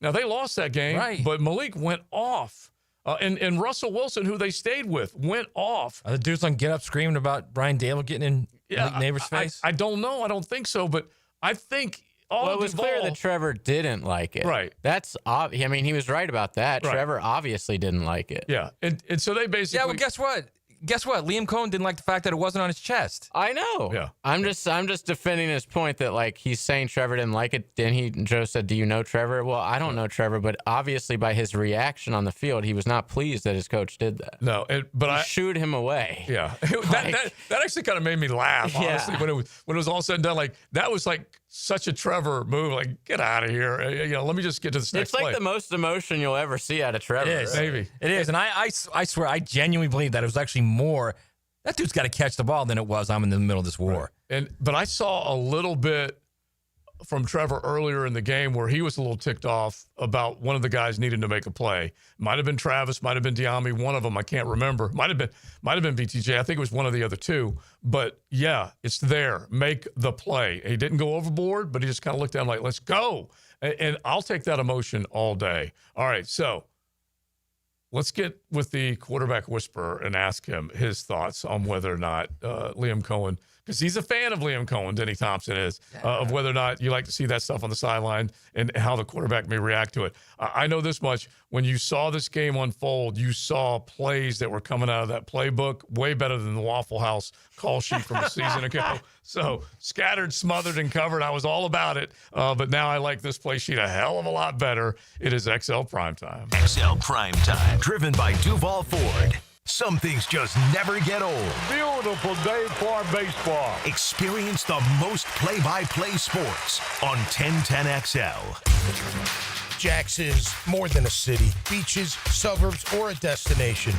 Now, they lost that game, but Malik went off. And Russell Wilson, who they stayed with, went off. Are the dudes on Get Up screaming about Brian Dable getting in Malik Neighbors' face? I don't know. I don't think so. But I think Well, it was clear that Trevor didn't like it. Right. That's I mean, he was right about that. Right. Trevor obviously didn't like it. Yeah. And so they basically. Yeah, well, guess what? Liam Cohen didn't like the fact that it wasn't on his chest. I know. Yeah. I'm just defending his point that, like, he's saying Trevor didn't like it. Then Joe said, "Do you know Trevor?" Well, I don't know Trevor, but obviously by his reaction on the field, he was not pleased that his coach did that. No, but I shooed him away. Yeah, that actually kind of made me laugh. Honestly, when it was all said and done, like that was like such a Trevor move. Like, get out of here. Let me just get to this next It's like play. the most emotion you'll ever see out of Trevor. It is. Maybe. It is. And I swear, I genuinely believe that it was actually more, that dude's got to catch the ball than it was, I'm in the middle of this war. Right. But I saw a little bit from Trevor earlier in the game where he was a little ticked off about one of the guys needing to make a play. Might have been Travis, might have been Diami, one of them, I can't remember. Might have been BTJ. I think it was one of the other two. But yeah, it's there. Make the play. He didn't go overboard, but he just kind of looked at him like, let's go. And I'll take that emotion all day. All right, so let's get with the quarterback whisperer and ask him his thoughts on whether or not Liam Cohen, because he's a fan of Liam Cohen, Denny Thompson is, of whether or not you like to see that stuff on the sideline and how the quarterback may react to it. I know this much. When you saw this game unfold, you saw plays that were coming out of that playbook way better than the Waffle House call sheet from a season ago. So scattered, smothered, and covered. I was all about it. But now I like this play sheet a hell of a lot better. It is XL Primetime. XL Primetime, driven by Duval Ford. Some things just never get old. Beautiful day for baseball. Experience the most play-by-play sports on 1010XL. Jax is more than a city, beaches, suburbs, or a destination.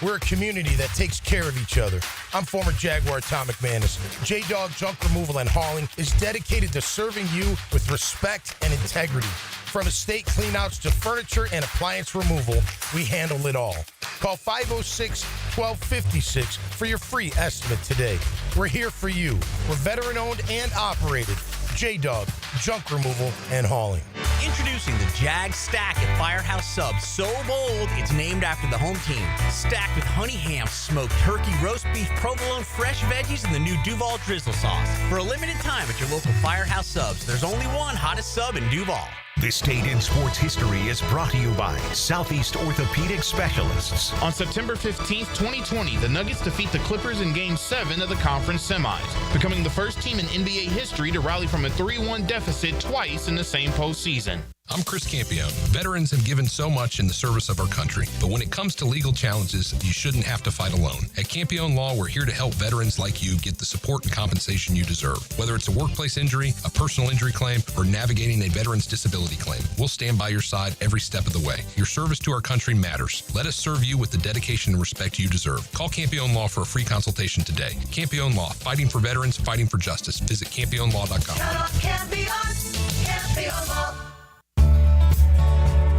We're a community that takes care of each other. I'm former Jaguar Tom McManus. J-Dog Junk Removal and Hauling is dedicated to serving you with respect and integrity. From estate cleanouts to furniture and appliance removal, we handle it all. Call 506-1256 for your free estimate today. We're here for you. We're veteran-owned and operated. J-Dog Junk Removal and Hauling. Introducing the Jag Stack at Firehouse Subs. So bold, it's named after the home team. Stacked with honey ham, smoked turkey, roast beef, provolone, fresh veggies, and the new Duval drizzle sauce. For a limited time at your local Firehouse Subs, there's only one hottest sub in Duval. This Date in Sports History is brought to you by Southeast Orthopedic Specialists. On September 15th, 2020, the Nuggets defeat the Clippers in Game 7 of the conference semis, becoming the first team in NBA history to rally from a 3-1 deficit twice in the same postseason. I'm Chris Campione. Veterans have given so much in the service of our country, but when it comes to legal challenges, you shouldn't have to fight alone. At Campione Law, we're here to help veterans like you get the support and compensation you deserve. Whether it's a workplace injury, a personal injury claim, or navigating a veteran's disability claim, we'll stand by your side every step of the way. Your service to our country matters. Let us serve you with the dedication and respect you deserve. Call Campione Law for a free consultation today. Campione Law, fighting for veterans, fighting for justice. Visit CampioneLaw.com. Campione Law.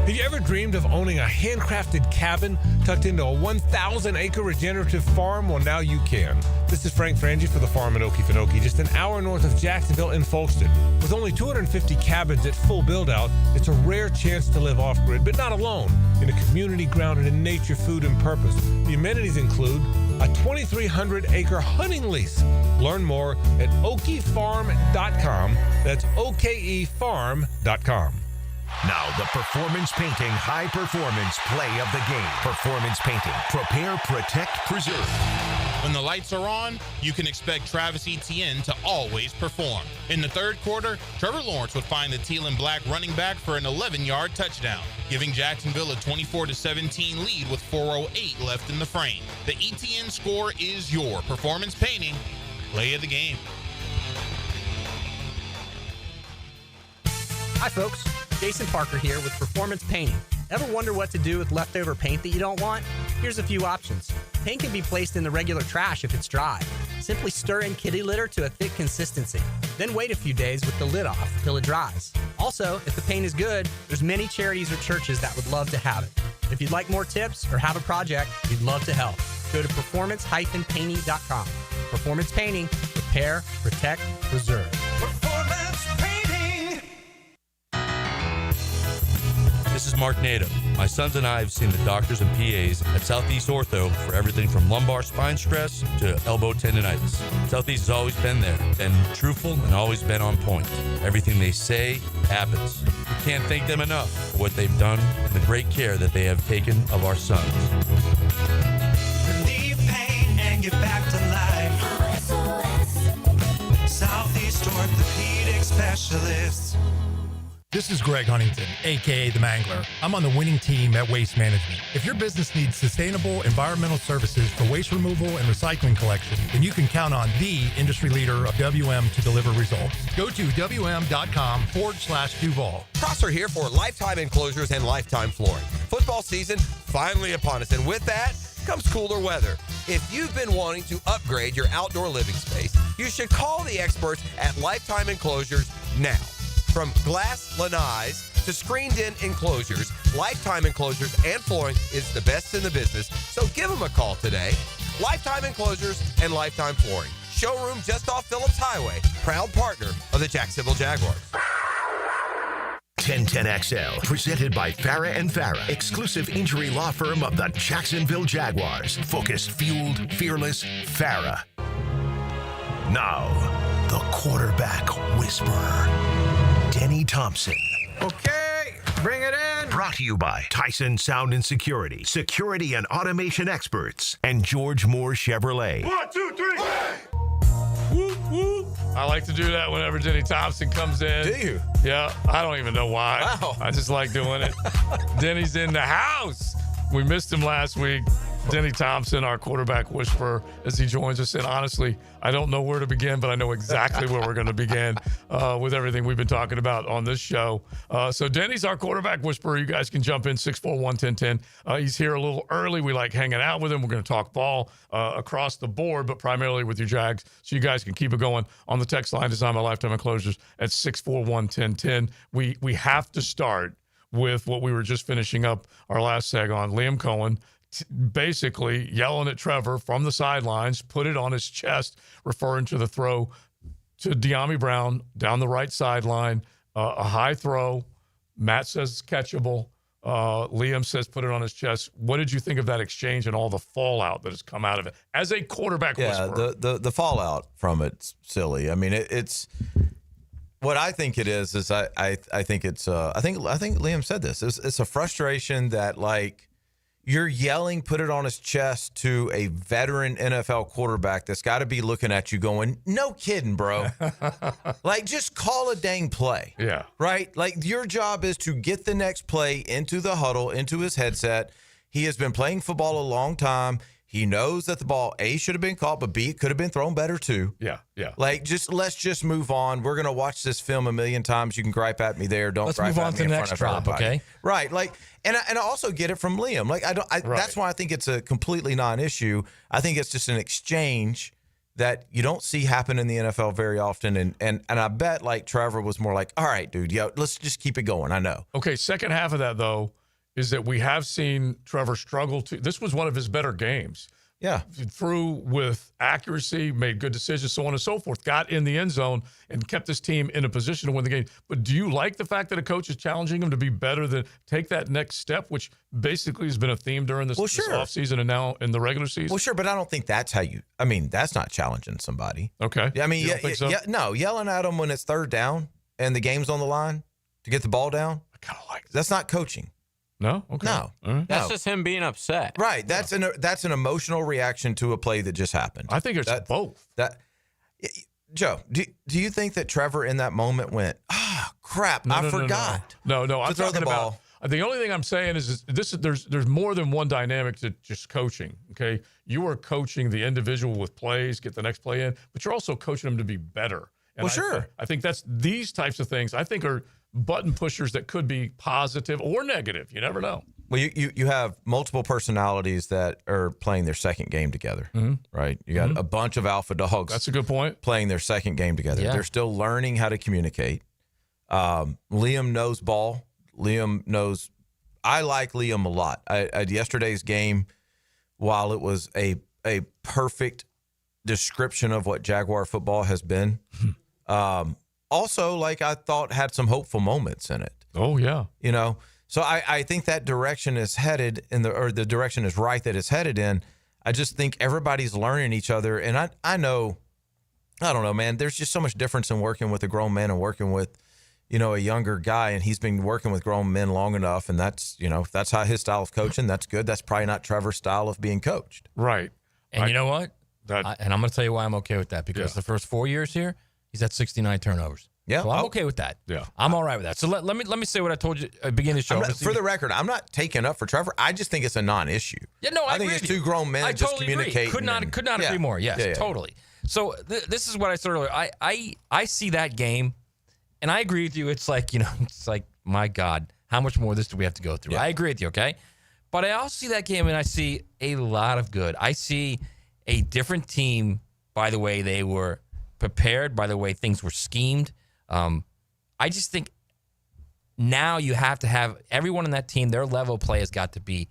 Have you ever dreamed of owning a handcrafted cabin tucked into a 1,000-acre regenerative farm? Well, now you can. This is Frank Frangie for the farm in Okefenokee, just an hour north of Jacksonville in Folkston. With only 250 cabins at full build-out, it's a rare chance to live off-grid, but not alone, in a community grounded in nature, food, and purpose. The amenities include a 2,300-acre hunting lease. Learn more at okefarm.com. That's okefarm.com. Now, the Performance Painting High Performance Play of the Game. Performance Painting. Prepare, protect, preserve. When the lights are on, you can expect Travis Etienne to always perform. In the third quarter, Trevor Lawrence would find the teal and black running back for an 11-yard touchdown, giving Jacksonville a 24-17 lead with 4:08 left in the frame. The Etienne score is your Performance Painting Play of the Game. Hi, folks. Jason Parker here with Performance Painting. Ever wonder what to do with leftover paint that you don't want? Here's a few options. Paint can be placed in the regular trash if it's dry. Simply stir in kitty litter to a thick consistency. Then wait a few days with the lid off till it dries. Also, if the paint is good, there's many charities or churches that would love to have it. If you'd like more tips or have a project, we'd love to help. Go to performance-painting.com. Performance Painting. Repair, protect, preserve. Performance Painting. This is Mark Nato. My sons and I have seen the doctors and PAs at Southeast Ortho for everything from lumbar spine stress to elbow tendonitis. Southeast has always been there, been truthful, and always been on point. Everything they say happens. We can't thank them enough for what they've done and the great care that they have taken of our sons. Relieve pain and get back to life. Southeast Orthopedic Specialists. This is Greg Huntington, aka The Mangler. I'm on the winning team at Waste Management. If your business needs sustainable environmental services for waste removal and recycling collection, then you can count on the industry leader of WM to deliver results. Go to WM.com/Duval. Prosser here for Lifetime Enclosures and Lifetime Flooring. Football season finally upon us, and with that comes cooler weather. If you've been wanting to upgrade your outdoor living space, you should call the experts at Lifetime Enclosures now. From glass lanais to screened-in enclosures, Lifetime Enclosures and Flooring is the best in the business, so give them a call today. Lifetime Enclosures and Lifetime Flooring. Showroom just off Phillips Highway. Proud partner of the Jacksonville Jaguars. 1010XL, presented by Farah and Farah, exclusive injury law firm of the Jacksonville Jaguars. Focused, fueled, fearless, Farah. Now, the quarterback whisperer, Denny Thompson. Okay, bring it in. Brought to you by Tyson Sound and Security, security and automation experts, and George Moore Chevrolet. 1, 2, 3. Whoop, whoop. I like to do that whenever Denny Thompson comes in. Do you? Yeah, I don't even know why. Wow. I just like doing it. Denny's in the house. We missed him last week. Denny Thompson, our quarterback whisperer, as he joins us. And honestly, I don't know where to begin, but I know exactly where we're going to begin with everything we've been talking about on this show. So Denny's our quarterback whisperer. You guys can jump in 641-1010. He's here a little early. We like hanging out with him. We're going to talk ball across the board, but primarily with your Jags. So you guys can keep it going on the text line designed by Lifetime Enclosures at 641-1010. We have to start with what we were just finishing up our last seg on. Liam Cohen basically yelling at Trevor from the sidelines, put it on his chest, referring to the throw to De'Ami Brown down the right sideline, a high throw. Matt says it's catchable. Liam says put it on his chest. What did you think of that exchange and all the fallout that has come out of it as a quarterback whisperer? The fallout from it's silly. I mean, it's what I think it is I think it's I think Liam said this. It's a frustration that, like, you're yelling, put it on his chest to a veteran NFL quarterback that's got to be looking at you going, no kidding, bro. Like, just call a dang play. Yeah. Right? Like, your job is to get the next play into the huddle, into his headset. He has been playing football a long time. He knows that the ball, A, should have been caught, but B, it could have been thrown better too. Yeah. Like, let's just move on. We're going to watch this film a million times. You can gripe at me there. Let's move on to the next drop, okay? Right. Like, and I also get it from Liam. Like, that's why I think it's a completely non-issue. I think it's just an exchange that you don't see happen in the NFL very often. And I bet, like, Trevor was more like, all right, dude, let's just keep it going. I know. Okay, second half of that, though, is that we have seen Trevor struggle to – this was one of his better games. Yeah. Threw with accuracy, made good decisions, so on and so forth, got in the end zone and kept his team in a position to win the game. But do you like the fact that a coach is challenging him to be better, than take that next step, which basically has been a theme during this offseason and now in the regular season? Well, sure, but I don't think that's how you – I mean, that's not challenging somebody. Okay. I mean, you don't think so? No, yelling at them when it's third down and the game's on the line to get the ball down. I kind of like that. That's not coaching. No? Okay. No. Right. That's just him being upset. Right. That's an emotional reaction to a play that just happened. I think it's both. Joe, do you think that Trevor in that moment went, crap, I forgot? No. I'm throw talking the ball. about the only thing I'm saying is there's more than one dynamic to just coaching, okay? You are coaching the individual with plays, get the next play in, but you're also coaching them to be better. And sure. I think that's these types of things I think are button pushers that could be positive or negative. You never know. Well, you have multiple personalities that are playing their second game together, right? You got a bunch of alpha dogs. That's a good point. Playing their second game together. Yeah. They're still learning how to communicate. Liam knows ball. Liam knows. I like Liam a lot. Yesterday's game, while it was a perfect description of what Jaguar football has been, also, like, I thought had some hopeful moments in it. Oh, yeah. You know, So I think that direction is headed the direction is right that it's headed in. I just think everybody's learning each other. And I don't know, man, there's just so much difference in working with a grown man and working with, a younger guy. And he's been working with grown men long enough. And that's, that's how his style of coaching. That's good. That's probably not Trevor's style of being coached. Right. And you know what? And I'm going to tell you why I'm okay with that, because the first 4 years here, he's at 69 turnovers. Yeah. So I'm okay with that. Yeah. I'm all right with that. So let me say what I told you at the beginning of the show. For the record, I'm not taking up for Trevor. I just think it's a non-issue. Yeah, no, I think agree it's with you. two grown men I just totally communicating. agree. Could not agree more. Yes, totally. So this is what I said earlier. I see that game, and I agree with you. It's like, it's like, my God, how much more of this do we have to go through? Yeah. I agree with you, okay? But I also see that game, and I see a lot of good. I see a different team by the way they were prepared, by the way things were schemed. I just think now you have to have everyone on that team, their level of play has got to be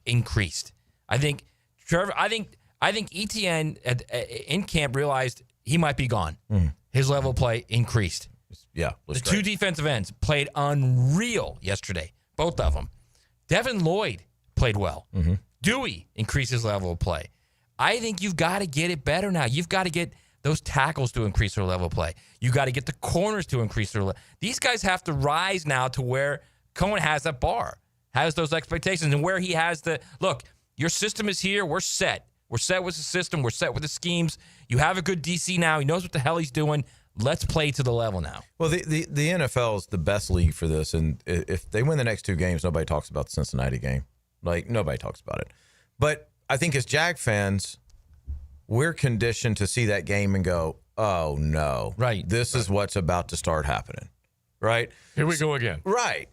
increased. I think Trevor, I think ETN in camp realized he might be gone. His level of play increased. Yeah. The two defensive ends played unreal yesterday, both of them. Devin Lloyd played well. Dewey increased his level of play. I think you've got to get it better now. You've got to get those tackles to increase their level of play. You got to get the corners to increase their level. These guys have to rise now to where Cohen has that bar, has those expectations, and where he has the, look, your system is here. We're set. We're set with the system. We're set with the schemes. You have a good DC now. He knows what the hell he's doing. Let's play to the level now. Well, the NFL is the best league for this, and if they win the next two games, nobody talks about the Cincinnati game. Like, nobody talks about it. But I think as Jag fans, we're conditioned to see that game and go, oh, no. Right. This is what's about to start happening. Right? Here we go again. Right.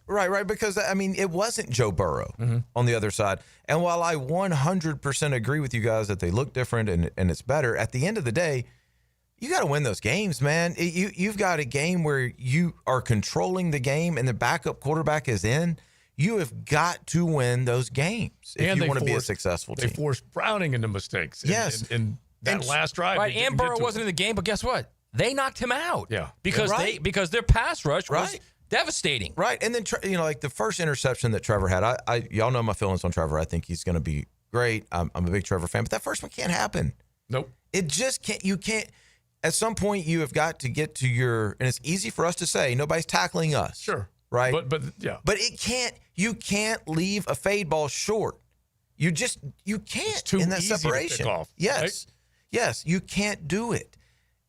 Because, it wasn't Joe Burrow on the other side. And while I 100% agree with you guys that they look different and it's better, at the end of the day, you got to win those games, man. You've got a game where you are controlling the game and the backup quarterback is in. You have got to win those games if you want to be a successful team. They forced Browning into mistakes. Yes. In that last drive. Right, and Burrow wasn't in the game, but guess what? They knocked him out. Yeah. Because their pass rush was devastating. Right. And then, like the first interception that Trevor had, y'all know my feelings on Trevor. I think he's going to be great. I'm a big Trevor fan, but that first one can't happen. Nope. It just can't. You can't. At some point, you have got to get to and it's easy for us to say, nobody's tackling us. Sure. Right? But yeah. But you can't leave a fade ball short. You can't it's too in that easy separation. To pick off, yes. Right? Yes, you can't do it.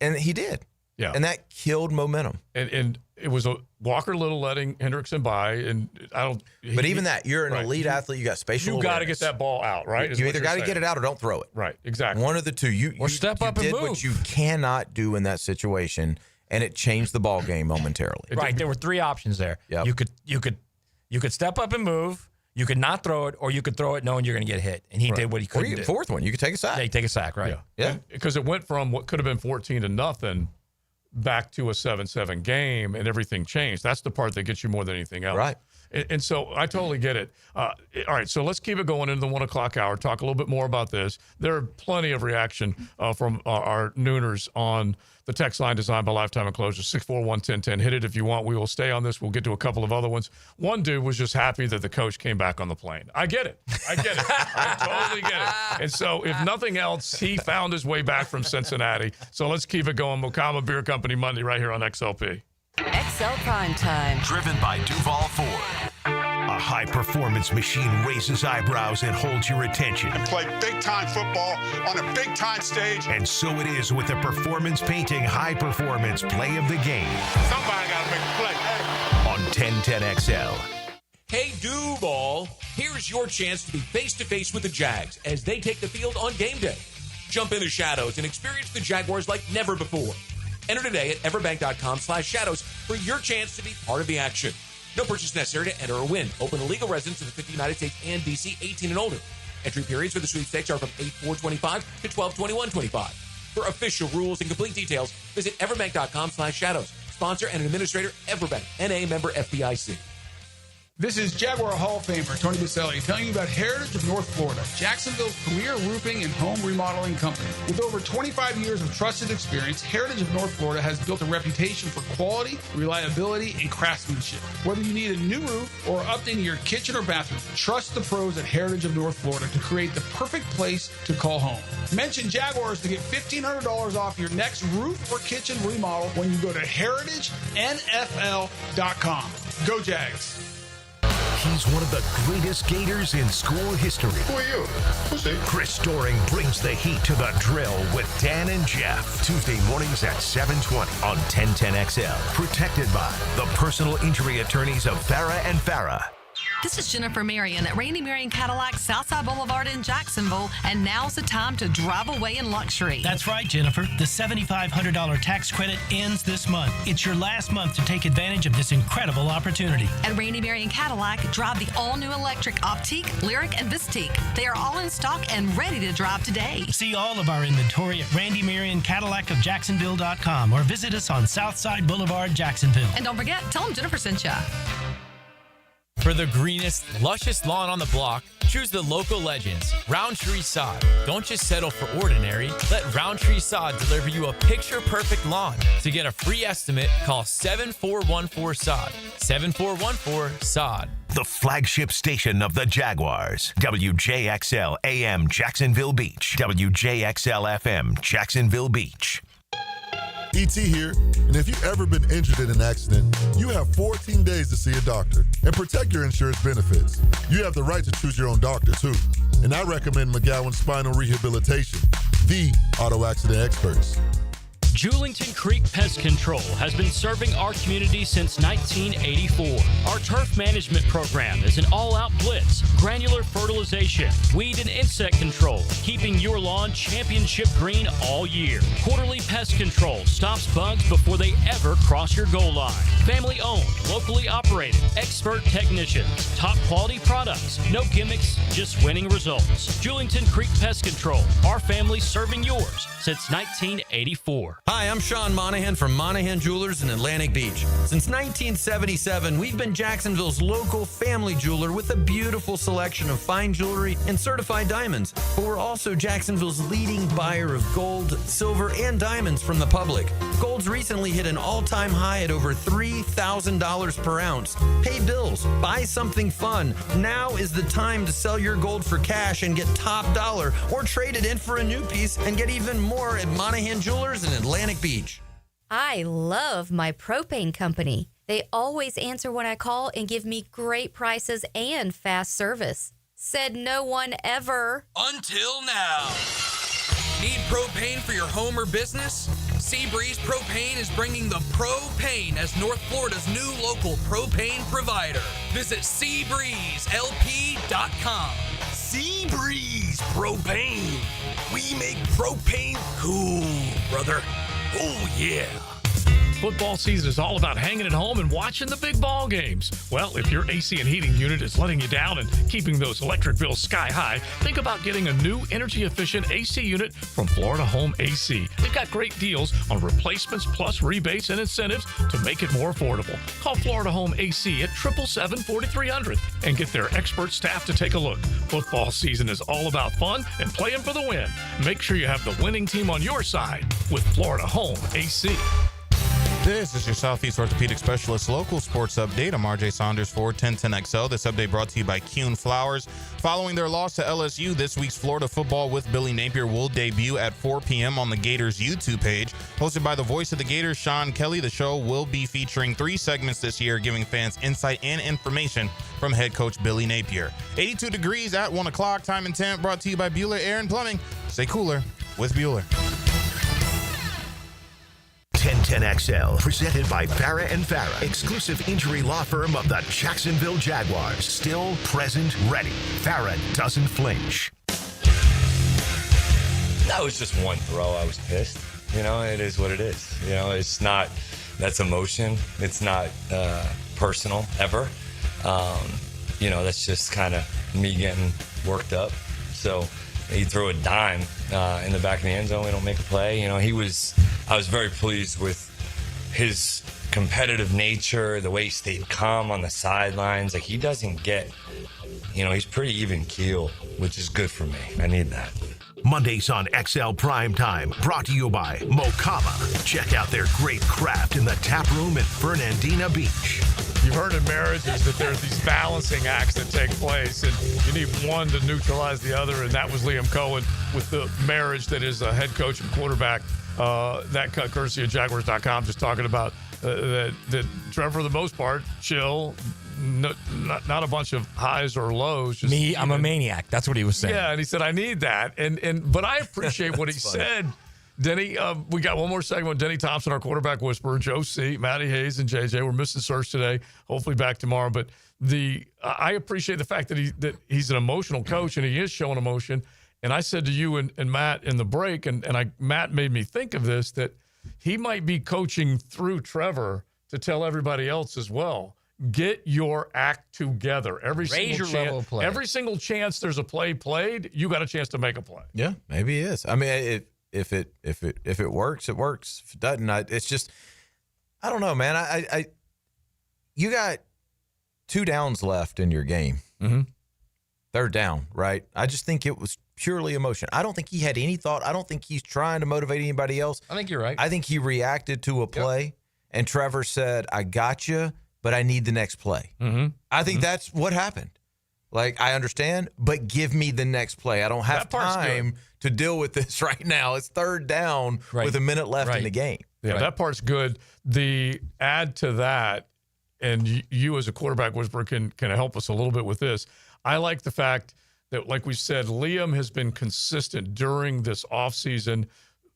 And he did. Yeah. And that killed momentum. And it was a Walker Little letting Hendrickson by, and I don't. But even that, you're an elite athlete. You got spatial. You got to get that ball out, right? You either got to get it out or don't throw it. Right. Exactly. One of the two. You step up and did move. what you cannot do in that situation, and it changed the ball game momentarily. Right. There were three options there. Yep. You could step up and move. You could not throw it, or you could throw it knowing you're going to get hit. And he did what he couldn't do. Fourth one, you could take a sack. Yeah, take a sack, right? Yeah. Because it went from what could have been 14-0 back to a 7-7 game, and everything changed. That's the part that gets you more than anything else. Right. And so I totally get it. All right, so let's keep it going into the 1 o'clock hour. Talk a little bit more about this. There are plenty of reaction from our Nooners on the text line designed by Lifetime Enclosures, 641-1010. Hit it if you want. We will stay on this. We'll get to a couple of other ones. One dude was just happy that the coach came back on the plane. I get it. I totally get it. And so if nothing else, he found his way back from Cincinnati. So let's keep it going. Mokama Beer Company Monday right here on XLP. XL Primetime. Driven by Duval Ford. A high-performance machine raises eyebrows and holds your attention. I play big-time football on a big-time stage. And so it is with the Performance Painting high-performance play of the game. Somebody got to make a play. On 1010XL. Hey, Duval, here's your chance to be face-to-face with the Jags as they take the field on game day. Jump in the shadows and experience the Jaguars like never before. Enter today at everbank.com/shadows for your chance to be part of the action. No purchase necessary to enter or win. Open to legal residents of the 50 United States and D.C., 18 and older. Entry periods for the sweepstakes are from 8/4/25 to 12/21/25. For official rules and complete details, visit everbank.com/shadows. Sponsor and administrator, Everbank, N.A. member FDIC. This is Jaguar Hall of Famer Tony Baselli telling you about Heritage of North Florida, Jacksonville's premier roofing and home remodeling company. With over 25 years of trusted experience, Heritage of North Florida has built a reputation for quality, reliability, and craftsmanship. Whether you need a new roof or updating your kitchen or bathroom, trust the pros at Heritage of North Florida to create the perfect place to call home. Mention Jaguars to get $1,500 off your next roof or kitchen remodel when you go to heritagenfl.com. Go Jags! He's one of the greatest Gators in school history. Who are you? Chris Doering brings the heat to the drill with Dan and Jeff. Tuesday mornings at 7:20 on 1010XL. Protected by the personal injury attorneys of Farah and Farah. This is Jennifer Marion at Randy Marion Cadillac, Southside Boulevard in Jacksonville, and now's the time to drive away in luxury. That's right, Jennifer. The $7,500 tax credit ends this month. It's your last month to take advantage of this incredible opportunity. At Randy Marion Cadillac, drive the all-new electric Optique, Lyric, and Vistique. They are all in stock and ready to drive today. See all of our inventory at Randy Marion Cadillac of Jacksonville.com or visit us on Southside Boulevard, Jacksonville. And don't forget, tell them Jennifer sent ya. For the greenest, lushest lawn on the block, choose the local legends, Roundtree Sod. Don't just settle for ordinary. Let Roundtree Sod deliver you a picture-perfect lawn. To get a free estimate, call 7414-SOD. 7414-SOD. The flagship station of the Jaguars. WJXL AM Jacksonville Beach. WJXL FM Jacksonville Beach. ET here, and if you've ever been injured in an accident, you have 14 days to see a doctor and protect your insurance benefits. You have the right to choose your own doctor, too. And I recommend McGowan Spinal Rehabilitation, the auto accident experts. Julington Creek Pest Control has been serving our community since 1984. Our turf management program is an all-out blitz, granular fertilization, weed and insect control, keeping your lawn championship green all year. Quarterly pest control stops bugs before they ever cross your goal line. Family-owned, locally operated, expert technicians, top quality products, no gimmicks, just winning results. Julington Creek Pest Control, our family serving yours since 1984. Hi, I'm Sean Monahan from Monahan Jewelers in Atlantic Beach. Since 1977, we've been Jacksonville's local family jeweler with a beautiful selection of fine jewelry and certified diamonds. But we're also Jacksonville's leading buyer of gold, silver, and diamonds from the public. Gold's recently hit an all-time high at over $3,000 per ounce. Pay bills, buy something fun. Now is the time to sell your gold for cash and get top dollar, or trade it in for a new piece and get even more at Monahan Jewelers in Atlantic Beach. I love my propane company. They always answer when I call and give me great prices and fast service. Said no one ever. Until now. Need propane for your home or business? Seabreeze Propane is bringing the propane as North Florida's new local propane provider. Visit SeabreezeLP.com. Seabreeze Propane. We make propane cool, brother. Oh, yeah. Football season is all about hanging at home and watching the big ball games. Well, if your AC and heating unit is letting you down and keeping those electric bills sky high, think about getting a new energy-efficient AC unit from Florida Home AC. They've got great deals on replacements plus rebates and incentives to make it more affordable. Call Florida Home AC at 777-4300 and get their expert staff to take a look. Football season is all about fun and playing for the win. Make sure you have the winning team on your side with Florida Home AC. This is your Southeast Orthopedic Specialist local sports update. I'm RJ Saunders for 1010XL. This update brought to you by Kuhn Flowers. Following their loss to LSU, this week's Florida Football with Billy Napier will debut at 4 p.m. on the Gators YouTube page. Hosted by the voice of the Gators, Sean Kelly, the show will be featuring 3 segments this year, giving fans insight and information from head coach Billy Napier. 82 degrees at 1 o'clock. Time and temp brought to you by Bueller Air and Plumbing. Stay cooler with Bueller. 1010XL, presented by Farah and Farah, exclusive injury law firm of the Jacksonville Jaguars. Still, present, ready. Farah doesn't flinch. That was just one throw. I was pissed. You know, it is what it is. You know, it's not, that's emotion. It's not personal ever. You know, that's just kind of me getting worked up. So he threw a dime in the back of the end zone. We don't make a play. You know, I was very pleased with his competitive nature, the way he stayed calm on the sidelines. Like, he doesn't get, he's pretty even keel, which is good for me. I need that. Mondays on XL Primetime, brought to you by Mokama. Check out their great craft in the tap room at Fernandina Beach. You've heard in marriages that there's these balancing acts that take place, and you need one to neutralize the other, and that was Liam Cohen with the marriage that is a head coach and quarterback. That cut courtesy of Jaguars.com, just talking about that Trevor, for the most part, chill, not a bunch of highs or lows. Just I'm a maniac. That's what he was saying. Yeah, and he said, I need that. But I appreciate what he said. Denny, we got one more segment. Denny Thompson, our quarterback whisperer, Joe C., Matty Hayes, and JJ. We're missing Serge today. Hopefully back tomorrow. But I appreciate the fact that he's an emotional coach, and he is showing emotion. And I said to you and Matt in the break, and Matt made me think of this, that he might be coaching through Trevor to tell everybody else as well. Get your act together. Raise your level of play. Every single chance there's a play played, you got a chance to make a play. Yeah, maybe it is. I mean, if it works, it works. If it doesn't, it's just, I don't know, man. You got 2 downs left in your game. Mm-hmm. Third down, right? I just think it was purely emotion. I don't think he had any thought. I don't think he's trying to motivate anybody else. I think you're right. I think he reacted to a play, and Trevor said, I got you, but I need the next play. Mm-hmm. I think that's what happened. Like, I understand, but give me the next play. I don't have time to deal with this right now. It's third down with a minute left in the game. Yeah, that part's good. The add to that, and you as a quarterback whisperer can help us a little bit with this. I like the fact that, like we said, Liam has been consistent during this offseason,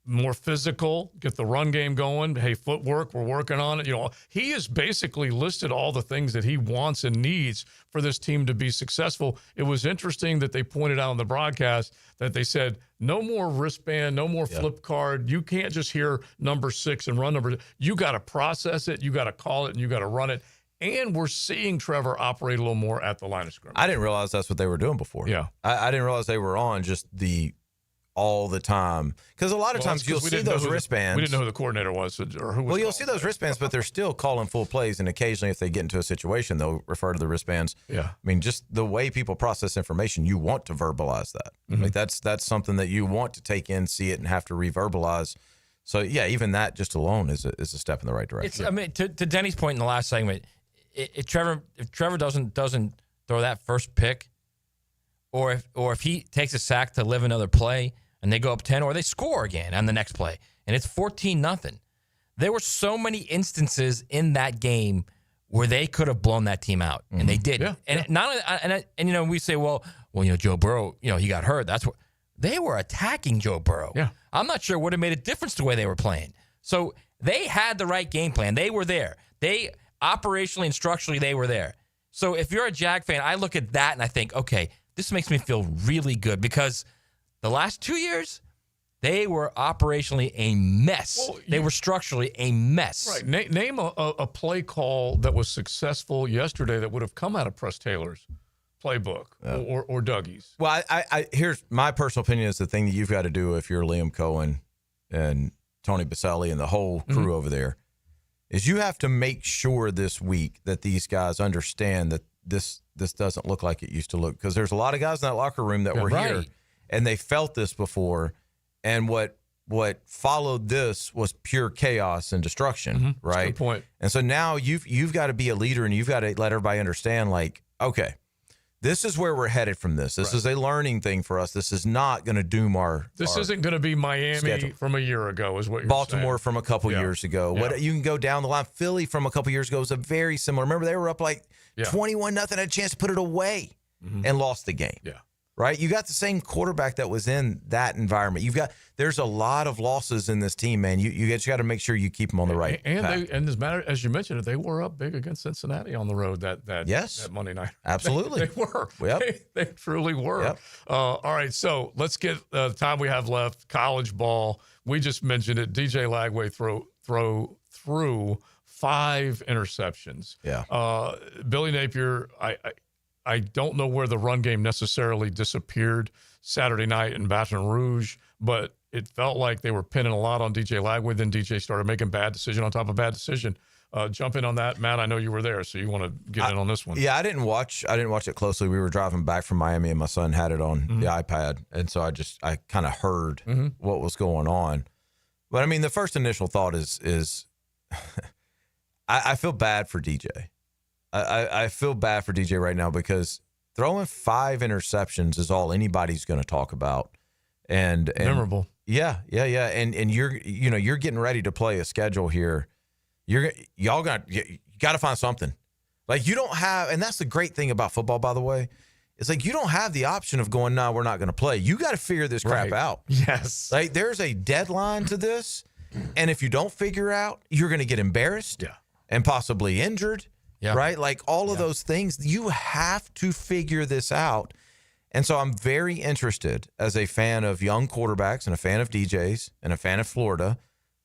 more physical, get the run game going. Hey, footwork, we're working on it. He has basically listed all the things that he wants and needs for this team to be successful. It was interesting that they pointed out on the broadcast that they said, no more wristband, no more flip card. You can't just hear number 6 and run number. You got to process it. You got to call it, and you got to run it. And we're seeing Trevor operate a little more at the line of scrimmage. I didn't realize that's what they were doing before. Yeah. I didn't realize they were on just all the time. Because a lot of times you'll see those wristbands. We didn't know who the coordinator was or who was. Well, you'll see those wristbands, but they're still calling full plays. And occasionally, if they get into a situation, they'll refer to the wristbands. Yeah. I mean, just the way people process information, you want to verbalize that. Mm-hmm. Like that's something that you want to take in, see it, and have to reverbalize. So, yeah, even that just alone is a step in the right direction. I mean, to Denny's point in the last segment, if Trevor doesn't throw that first pick, or if he takes a sack to live another play and they go up 10, or they score again on the next play and it's 14-0, there were so many instances in that game where they could have blown that team out, and they didn't. Not only, we say, well, Joe Burrow, he got hurt. That's what they were attacking Joe Burrow. Yeah, I'm not sure it would have made a difference the way they were playing. So they had the right game plan. They were there. They operationally and structurally, they were there. So if you're a Jag fan, I look at that and I think, okay, this makes me feel really good, because the last 2 years, they were operationally a mess. Well, they were structurally a mess. Right. Name a play call that was successful yesterday that would have come out of Press Taylor's playbook or Dougie's. Well, I here's my personal opinion is the thing that you've got to do if you're Liam Cohen and Tony Baselli and the whole crew over there is you have to make sure this week that these guys understand that this doesn't look like it used to look, because there's a lot of guys in that locker room that were here and they felt this before, and what followed this was pure chaos and destruction, right? That's a good point. And so now you've got to be a leader, and you've got to let everybody understand, like, okay, this is where we're headed from this. This is a learning thing for us. This is not going to doom our This isn't going to be Miami schedule. From a year ago, is what you're Baltimore saying. from a couple years ago. What you can go down the line. Philly from a couple years ago was a very similar. Remember, they were up like 21-0, had a chance to put it away and lost the game. Yeah. Right? You got the same quarterback that was in that environment. There's a lot of losses in this team, man. You just got to make sure you keep them on the right path. And as you mentioned, they were up big against Cincinnati on the road that Monday night. Absolutely. They were. Yep. They truly were. Yep. All right, so let's get the time we have left. College ball. We just mentioned it. DJ Lagway threw 5 interceptions. Yeah. Billy Napier, I don't know where the run game necessarily disappeared Saturday night in Baton Rouge, but it felt like they were pinning a lot on DJ Lagway. Then DJ started making bad decision on top of bad decision. jump in on that, Matt. I know you were there, so you want to get in on this one. Yeah, I didn't watch it closely. We were driving back from Miami, and my son had it on the iPad, and so I kind of heard what was going on. But I mean, the first initial thought is I feel bad for DJ. I feel bad for DJ right now because throwing 5 interceptions is all anybody's going to talk about, and memorable. Yeah. And you're getting ready to play a schedule here. You got to find something. Like, you don't have, and that's the great thing about football, by the way. It's like you don't have the option of going, no, we're not going to play. You got to figure this crap out. Yes. Like, there's a deadline to this, and if you don't figure out, you're going to get embarrassed and possibly injured, right? Like, all of those things, you have to figure this out. And so I'm very interested as a fan of young quarterbacks and a fan of DJs and a fan of Florida,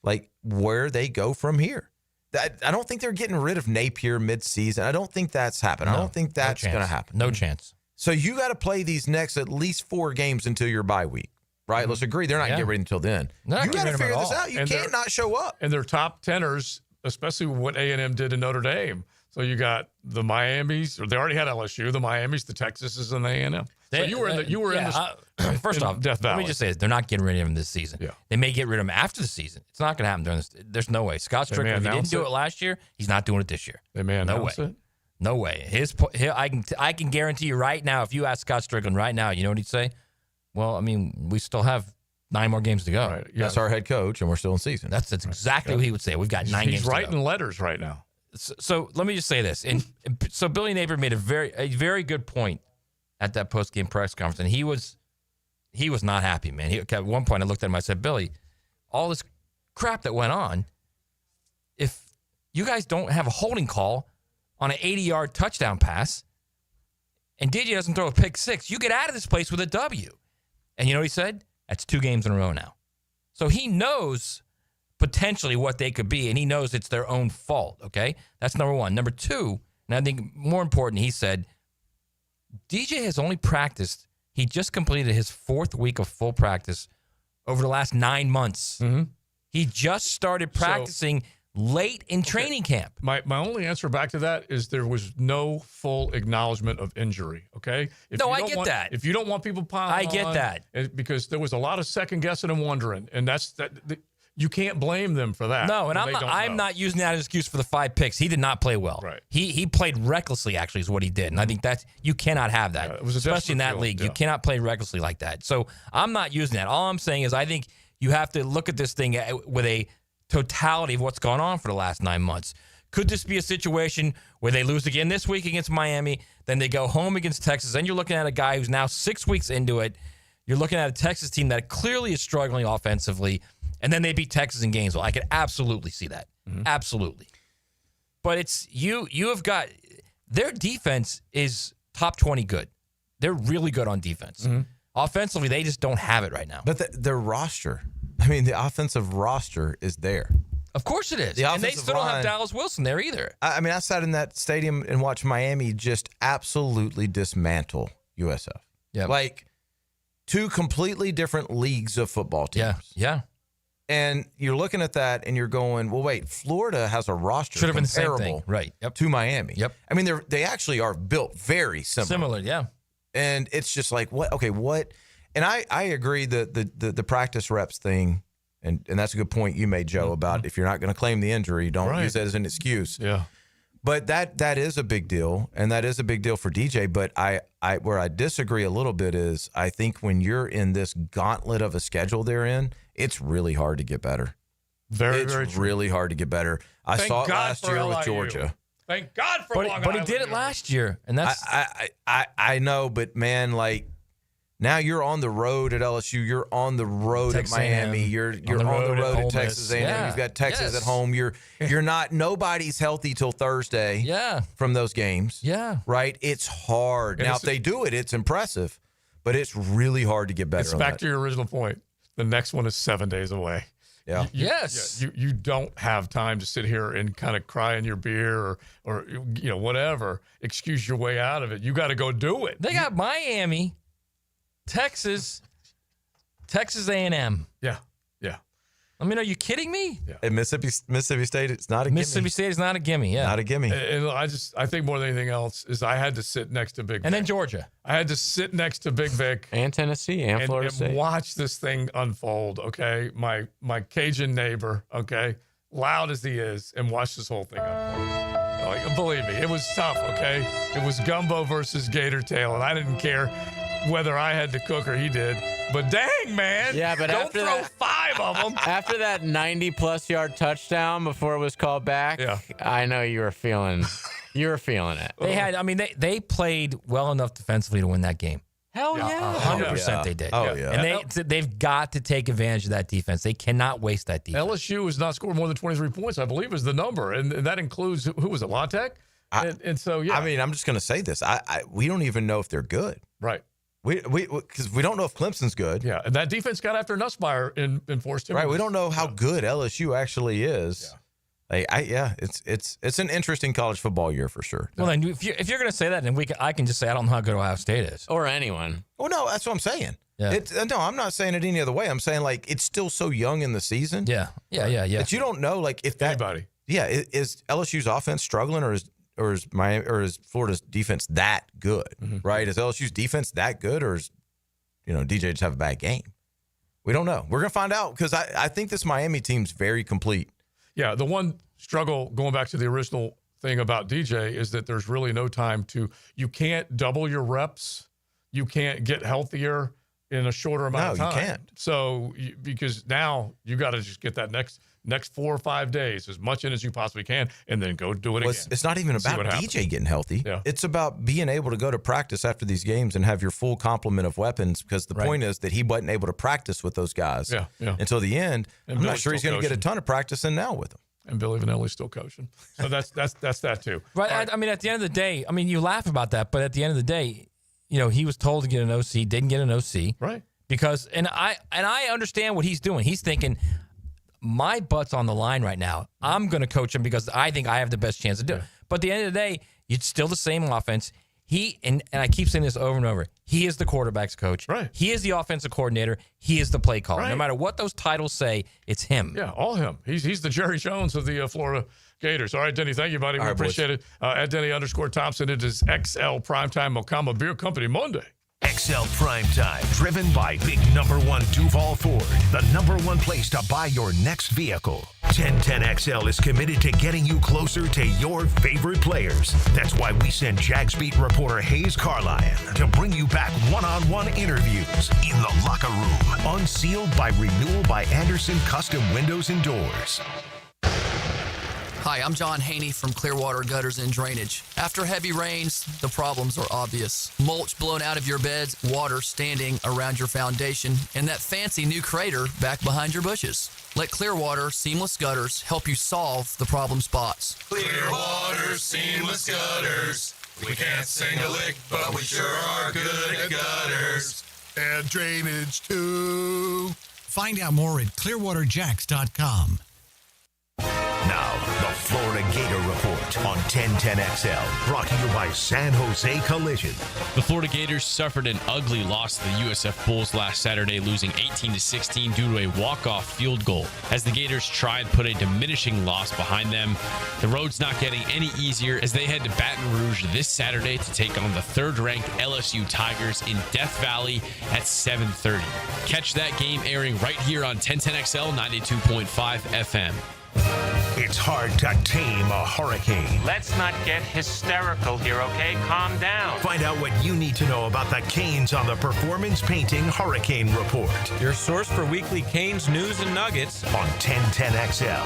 like, where they go from here. I don't think they're getting rid of Napier midseason. I don't think that's happening. I don't think that's going to happen. No chance. So you got to play these next at least 4 games until your bye week, right? Let's agree. They're not getting ready until then. You got to figure this out. You can't not show up. And their top tenors, especially what A&M did in Notre Dame. So you got the Miamis, or they already had LSU, the Miamis, the Texases, and the A&M. So you were in the first off, Death Valley. Let me just say this. They're not getting rid of him this season. Yeah. They may get rid of him after the season. It's not going to happen during this. There's no way. Scott Strickland, if he didn't do it last year, he's not doing it this year. They may announce it. No way. I can guarantee you right now, if you ask Scott Strickland right now, you know what he'd say? Well, I mean, we still have 9 more games to go. Right. That's our head coach, and we're still in season. That's exactly what he would say. We've got 9 games to go. He's writing letters right now. So let me just say this. And so Billy Napier made a very good point at that post-game press conference, and he was not happy, man. At one point, I looked at him, I said, Billy, all this crap that went on, if you guys don't have a holding call on an 80-yard touchdown pass, and DJ doesn't throw a pick 6, you get out of this place with a W. And you know what he said? That's 2 games in a row now. So he knows potentially what they could be, and he knows it's their own fault, okay? That's number 1. Number 2, and I think more important, he said, DJ has only practiced. He just completed his 4th week of full practice over the last 9 months. He just started practicing late in training camp. My only answer back to that is there was no full acknowledgement of injury, okay? I get that. If you don't want people piling I get that. Because there was a lot of second guessing and wondering, and you can't blame them for that. No, and I'm not using that as an excuse for the 5 picks. He did not play well. Right. He played recklessly, actually, is what he did. And I think you cannot have that, it was especially in that league. You cannot play recklessly like that. So I'm not using that. All I'm saying is I think you have to look at this thing with a totality of what's gone on for the last 9 months. Could this be a situation where they lose again this week against Miami, then they go home against Texas, and you're looking at a guy who's now 6 weeks into it. You're looking at a Texas team that clearly is struggling offensively, and then they beat Texas in Gainesville. I could absolutely see that. Absolutely. But it's you have got their defense is top 20 good. They're really good on defense. Offensively, they just don't have it right now. But their roster, I mean, the offensive roster is there. Of course it is. And they still don't have Dallas Wilson there either. I mean, I sat in that stadium and watched Miami just absolutely dismantle USF. Yeah. Like 2 completely different leagues of football teams. Yeah. And you're looking at that and you're going, well, wait, Florida has a roster Should have been the same comparable thing. Right. Yep. to Miami. Yep. I mean, they actually are built very similar. Similar, yeah. And it's just like, what? Okay, what? And I agree that the practice reps thing, and that's a good point you made, Joe, about if you're not going to claim the injury, don't use that as an excuse. Yeah. But that is a big deal, and that is a big deal for DJ. But where I disagree a little bit is I think when you're in this gauntlet of a schedule they're in, it's really hard to get better. Very it's really hard to get better. I saw it last year with Georgia. Thank God for Long Island. But he did it last year, and that's I know, but man, like now you're on the road at LSU, you're on the road Texas at Miami, you're on the road at Texas A&M. Yeah. You've got Texas at home. You're not. Nobody's healthy till Thursday. Yeah. From those games. Yeah. Right. It's hard. And now, if they do it, it's impressive, but it's really hard to get better. It's back to your original point. The next one is 7 days away. Yeah. Yes. You don't have time to sit here and kind of cry in your beer or whatever, excuse your way out of it. You got to go do it. They got Miami, Texas A&M. Yeah. I mean, are you kidding me? Yeah. At Mississippi State, it's not a gimme. Mississippi State is not a gimme, yeah. Not a gimme. And I think more than anything else is I had to sit next to Big Vic. And then Georgia. I had to sit next to Big Vic. And Tennessee and Florida State. And watch this thing unfold, okay? My Cajun neighbor, okay? Loud as he is, and watch this whole thing unfold. Like, believe me, it was tough, okay? It was gumbo versus gator tail, and I didn't care whether I had to cook or he did. But dang, man. Yeah, but don't after throw that, 5 of them. After that 90-plus yard touchdown before it was called back, I know you were feeling it. They played well enough defensively to win that game. Hell yeah. 100% they did. Oh, yeah. And they've got to take advantage of that defense. They cannot waste that defense. LSU has not scored more than 23 points, I believe, is the number. And that includes, who was it, La Tech? And so, yeah. I mean, I'm just going to say this. We don't even know if they're good. Right. Because we don't know if Clemson's good. Yeah, and that defense got after Nussmeier and forced him. Right, we don't know how good LSU actually is. Yeah. It's an interesting college football year for sure. Well, then if you're going to say that, then I can just say I don't know how good Ohio State is, or anyone. Oh no, that's what I'm saying. Yeah. No, I'm not saying it any other way. I'm saying like it's still so young in the season. Yeah. That you don't know like if that anybody. Yeah, is LSU's offense struggling or is Florida's defense that good? Mm-hmm. Right? Is LSU's defense that good, or is DJ just have a bad game? We don't know. We're gonna find out because I think this Miami team's very complete. Yeah, the one struggle going back to the original thing about DJ is that there's really no time you can't double your reps, you can't get healthier in a shorter amount of time. No, you can't. So because now you got to just get that next 4 or 5 days, as much in as you possibly can, and then go do it again. It's not even about DJ getting healthy. Yeah. It's about being able to go to practice after these games and have your full complement of weapons, because the point is that he wasn't able to practice with those guys until the end. And I'm not Billy's sure he's going to get a coaching. ton of practice in now with them. And Billy Vanelli's still coaching. So that's that too. Right. I mean, at the end of the day, I mean, you laugh about that, but at the end of the day, he was told to get an OC, didn't get an OC. Right. Because I understand what he's doing. He's thinking, my butt's on the line right now. I'm going to coach him because I think I have the best chance to do it. But at the end of the day, it's still the same offense. And I keep saying this over and over, he is the quarterback's coach. Right. He is the offensive coordinator. He is the play caller. Right. No matter what those titles say, it's him. Yeah, all him. He's the Jerry Jones of the Florida Gators. All right, Denny, thank you, buddy. We appreciate it. At Denny_Thompson, it is XL Primetime Mokama Beer Company Monday. XL Primetime, driven by big #1 Duval Ford, the #1 place to buy your next vehicle. 1010XL is committed to getting you closer to your favorite players. That's why we send Jags beat reporter Hayes Carlyon to bring you back one-on-one interviews in the locker room, unsealed by Renewal by Anderson Custom Windows and Doors. Hi, I'm John Haney from Clearwater Gutters and Drainage. After heavy rains, the problems are obvious. Mulch blown out of your beds, water standing around your foundation, and that fancy new crater back behind your bushes. Let Clearwater Seamless Gutters help you solve the problem spots. Clearwater Seamless Gutters. We can't sing a lick, but we sure are good at gutters. And drainage, too. Find out more at clearwaterjacks.com. Now, the Florida Gator Report on 1010XL, brought to you by San Jose Collision. The Florida Gators suffered an ugly loss to the USF Bulls last Saturday, losing 18-16 due to a walk-off field goal. As the Gators try and put a diminishing loss behind them, the road's not getting any easier as they head to Baton Rouge this Saturday to take on the third-ranked LSU Tigers in Death Valley at 7:30. Catch that game airing right here on 1010XL 92.5 FM. It's hard to tame a hurricane. Let's not get hysterical here, okay? Calm down. Find out what you need to know about the Canes on the Performance Painting Hurricane Report. Your source for weekly Canes news and nuggets on 1010XL.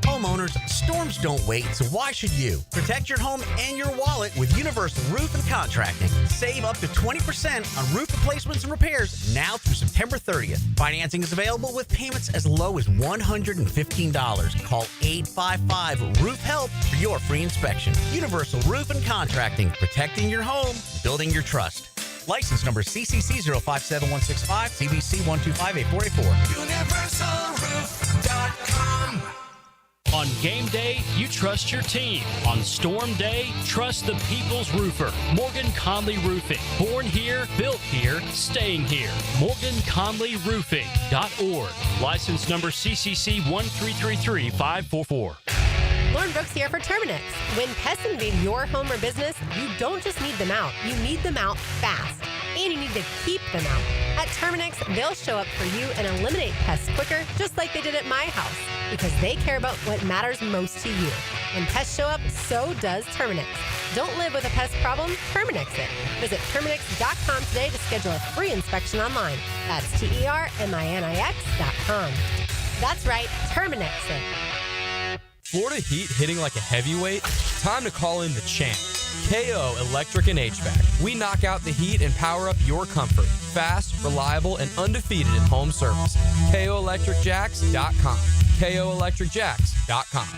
Homeowners, storms don't wait, so why should you? Protect your home and your wallet with Universal Roof and Contracting. Save up to 20% on roof replacements and repairs now through September 30th. Financing is available with payments as low as $115. Call 855-ROOF-HELP for your free inspection. Universal Roof and Contracting, protecting your home, building your trust. License number CCC 057165, CBC 1258484. UniversalRoof.com. On On game day, you trust your team. On storm day, trust the people's roofer. Morgan Conley Roofing. Born here, built here, staying here. MorganConleyRoofing.org. License number CCC 1333544. Lauren Brooks here for Terminix. When pests invade your home or business, you don't just need them out, you need them out fast. And you need to keep them out. At Terminix, they'll show up for you and eliminate pests quicker, just like they did at my house, because they care about what matters most to you. When pests show up, so does Terminix. Don't live with a pest problem, Terminix it. Visit Terminix.com today to schedule a free inspection online. That's TerMinix.com. That's right, Terminix it. Florida heat hitting like a heavyweight? Time to call in the champ. KO Electric and HVAC. We knock out the heat and power up your comfort. Fast, reliable, and undefeated in home service. KOElectricJacks.com. KOElectricJacks.com.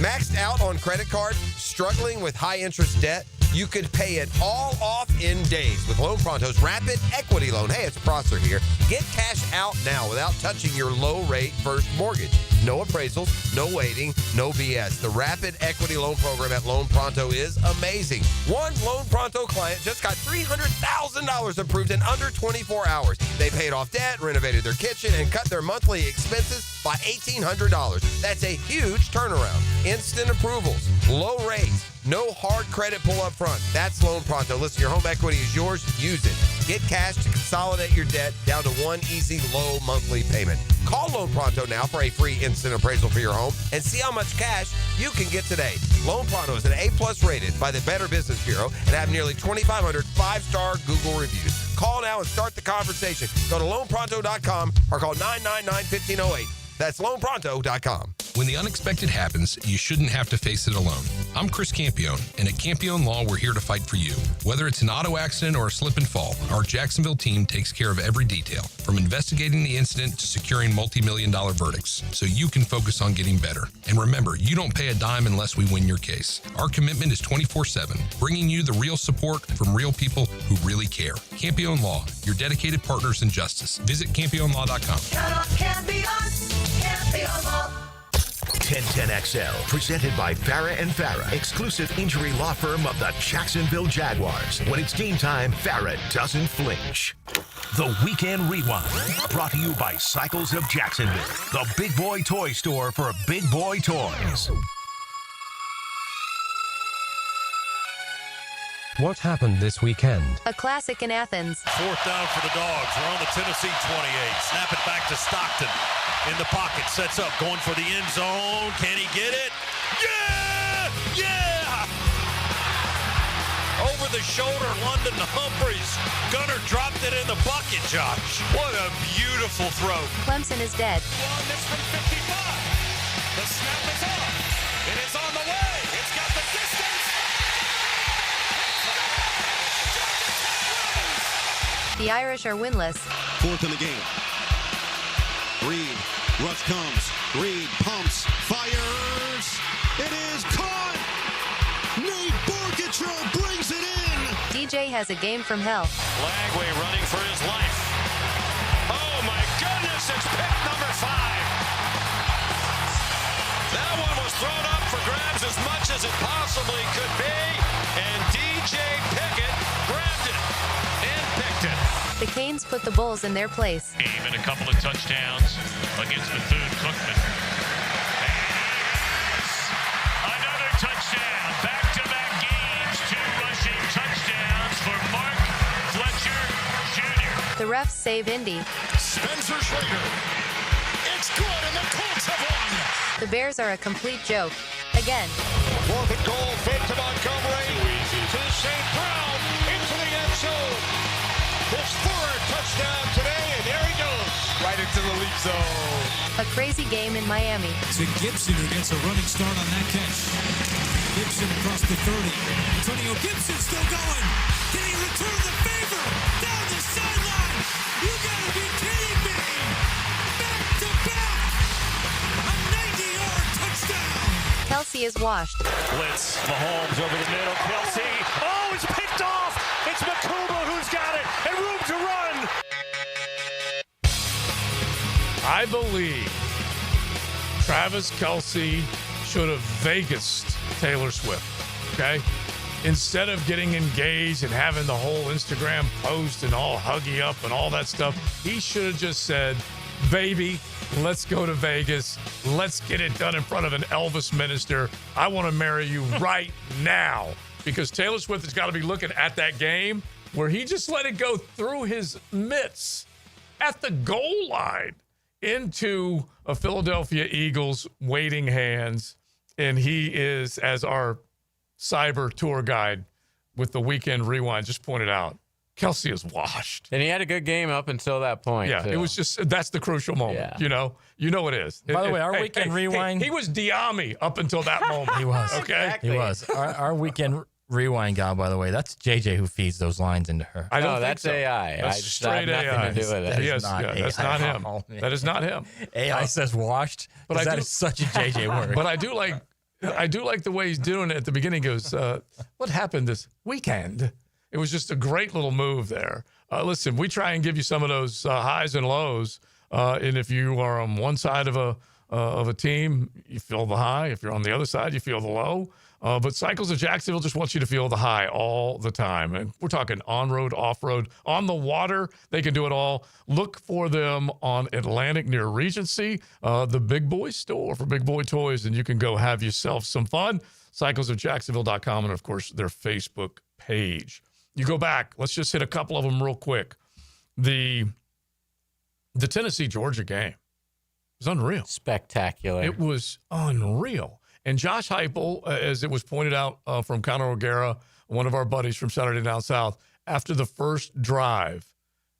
Maxed out on credit cards? Struggling with high interest debt? You could pay it all off in days with Loan Pronto's Rapid Equity Loan. Hey, it's Prosser here. Get cash out now without touching your low-rate first mortgage. No appraisals, no waiting, no BS. The Rapid Equity Loan Program at Loan Pronto is amazing. One Loan Pronto client just got $300,000 approved in under 24 hours. They paid off debt, renovated their kitchen, and cut their monthly expenses by $1,800. That's a huge turnaround. Instant approvals, low rates, no hard credit pull up front. That's Loan Pronto. Listen, your home equity is yours. Use it. Get cash to consolidate your debt down to one easy, low monthly payment. Call Loan Pronto now for a free instant appraisal for your home and see how much cash you can get today. Loan Pronto is an A+ rated by the Better Business Bureau and have nearly 2,500 5-star Google reviews. Call now and start the conversation. Go to loanpronto.com or call 999-1508. That's loanpronto.com. When the unexpected happens, you shouldn't have to face it alone. I'm Chris Campione, and at Campione Law, we're here to fight for you. Whether it's an auto accident or a slip and fall, our Jacksonville team takes care of every detail, from investigating the incident to securing multi-million-dollar verdicts, so you can focus on getting better. And remember, you don't pay a dime unless we win your case. Our commitment is 24/7, bringing you the real support from real people who really care. Campione Law, your dedicated partners in justice. Visit CampioneLaw.com. Count on Campione, Campione Law. 1010XL, presented by Farah and Farah, exclusive injury law firm of the Jacksonville Jaguars. When it's game time, Farah doesn't flinch. The Weekend Rewind, brought to you by Cycles of Jacksonville, the big boy toy store for big boy toys. What happened this weekend? A classic in Athens. Fourth down for the Dogs. We're on the Tennessee 28. Snap it back to Stockton. In the pocket, sets up, going for the end zone. Can he get it? Yeah! Yeah! Over the shoulder, London to Humphreys. Gunner dropped it in the bucket, Josh. What a beautiful throw. Clemson is dead. Well, this from 55. The snap is off. It is on the way. It's got the distance. The Irish are winless. Fourth in the game. Reed, rush comes. Reed pumps, fires. It is caught. Nate Borgatro brings it in. DJ has a game from hell. Lagway running for his life. Oh my goodness, it's pick number 5. That one was thrown up for grabs as much as it possibly could be, and DJ Pickett grabbed it and picked it. The Canes put the Bulls in their place. Game and a couple of touchdowns against Bethune-Cookman. Another touchdown. Back-to-back games, 2 rushing touchdowns for Mark Fletcher Jr. The refs save Indy. Spencer Schrader. It's good, and the Colts have won. The Bears are a complete joke. Again. 4th and goal, fake to Montgomery. To St. Brown, into the end zone. His 3rd touchdown today, and there he goes. Right into the lead zone. A crazy game in Miami. To Gibson, who gets a running start on that catch. Gibson across the 30. Antonio Gibson still going. Can he return the favor? Down the sideline. You gotta be kidding me. Back to back. A 90-yard touchdown. Kelsey is washed. Blitz. Mahomes over the middle. Kelsey. Oh, it's picked off. It's Makuba who's got it. And room to run. I believe Travis Kelce should have Vegased Taylor Swift, okay? Instead of getting engaged and having the whole Instagram post and all huggy up and all that stuff, he should have just said, baby, let's go to Vegas. Let's get it done in front of an Elvis minister. I want to marry you right now. Because Taylor Swift has got to be looking at that game where he just let it go through his mitts at the goal line into a Philadelphia Eagles waiting hands. And he is, as our cyber tour guide with the Weekend Rewind just pointed out, Kelce is washed. And he had a good game up until that point. Yeah, too. it was just, that's the crucial moment. Yeah. You know it is. By the way, our Weekend Rewind. He was Diami up until that moment. He was. Okay? Exactly. He was. Our Weekend Rewind guy, by the way, that's JJ who feeds those lines into her. I don't think that's so. AI. That's straight I have AI. nothing to do with it. Yes, that's not him. That is not him. AI says washed, but that is such a JJ word. But I do like the way he's doing it at the beginning. He goes, what happened this weekend? It was just a great little move there. Listen, we try and give you some of those highs and lows. And if you are on one side of a team, you feel the high. If you're on the other side, you feel the low. But Cycles of Jacksonville just wants you to feel the high all the time. And we're talking on-road, off-road, on the water. They can do it all. Look for them on Atlantic near Regency, the Big Boy store for Big Boy Toys, and you can go have yourself some fun. CyclesofJacksonville.com and, of course, their Facebook page. You go back. Let's just hit a couple of them real quick. The Tennessee-Georgia game was unreal. Spectacular. It was unreal. And Josh Heupel, as it was pointed out from Conor O'Gara, one of our buddies from Saturday Down South, after the first drive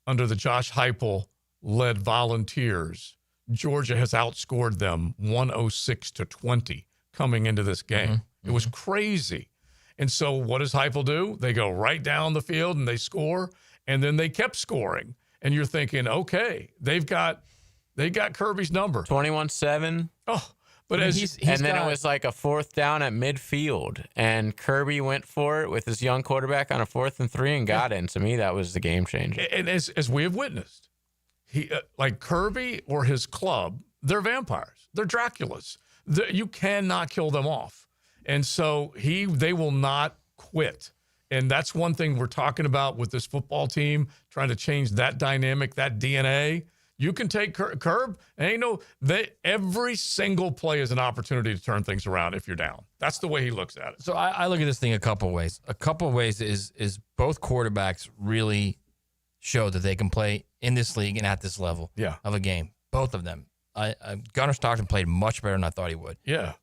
under the Josh Heupel-led Volunteers, Georgia has outscored them 106-20 coming into this game. Mm-hmm. It was crazy. And so what does Heupel do? They go right down the field and they score, and then they kept scoring. And you're thinking, okay, they got Kirby's number. 21-7. Oh, but and then it was like a 4th down at midfield, and Kirby went for it with his young quarterback on a 4th and 3 and got it. And to me, that was the game changer. And as we have witnessed, he like Kirby or his club, they're vampires. They're Draculas. You cannot kill them off. And so they will not quit. And that's one thing we're talking about with this football team, trying to change that dynamic, that DNA. You can take Curb, and every single play is an opportunity to turn things around if you're down. That's the way he looks at it. So I look at this thing a couple of ways. A couple of ways is both quarterbacks really show that they can play in this league and at this level of a game. Both of them. Gunnar Stockton played much better than I thought he would. Yeah.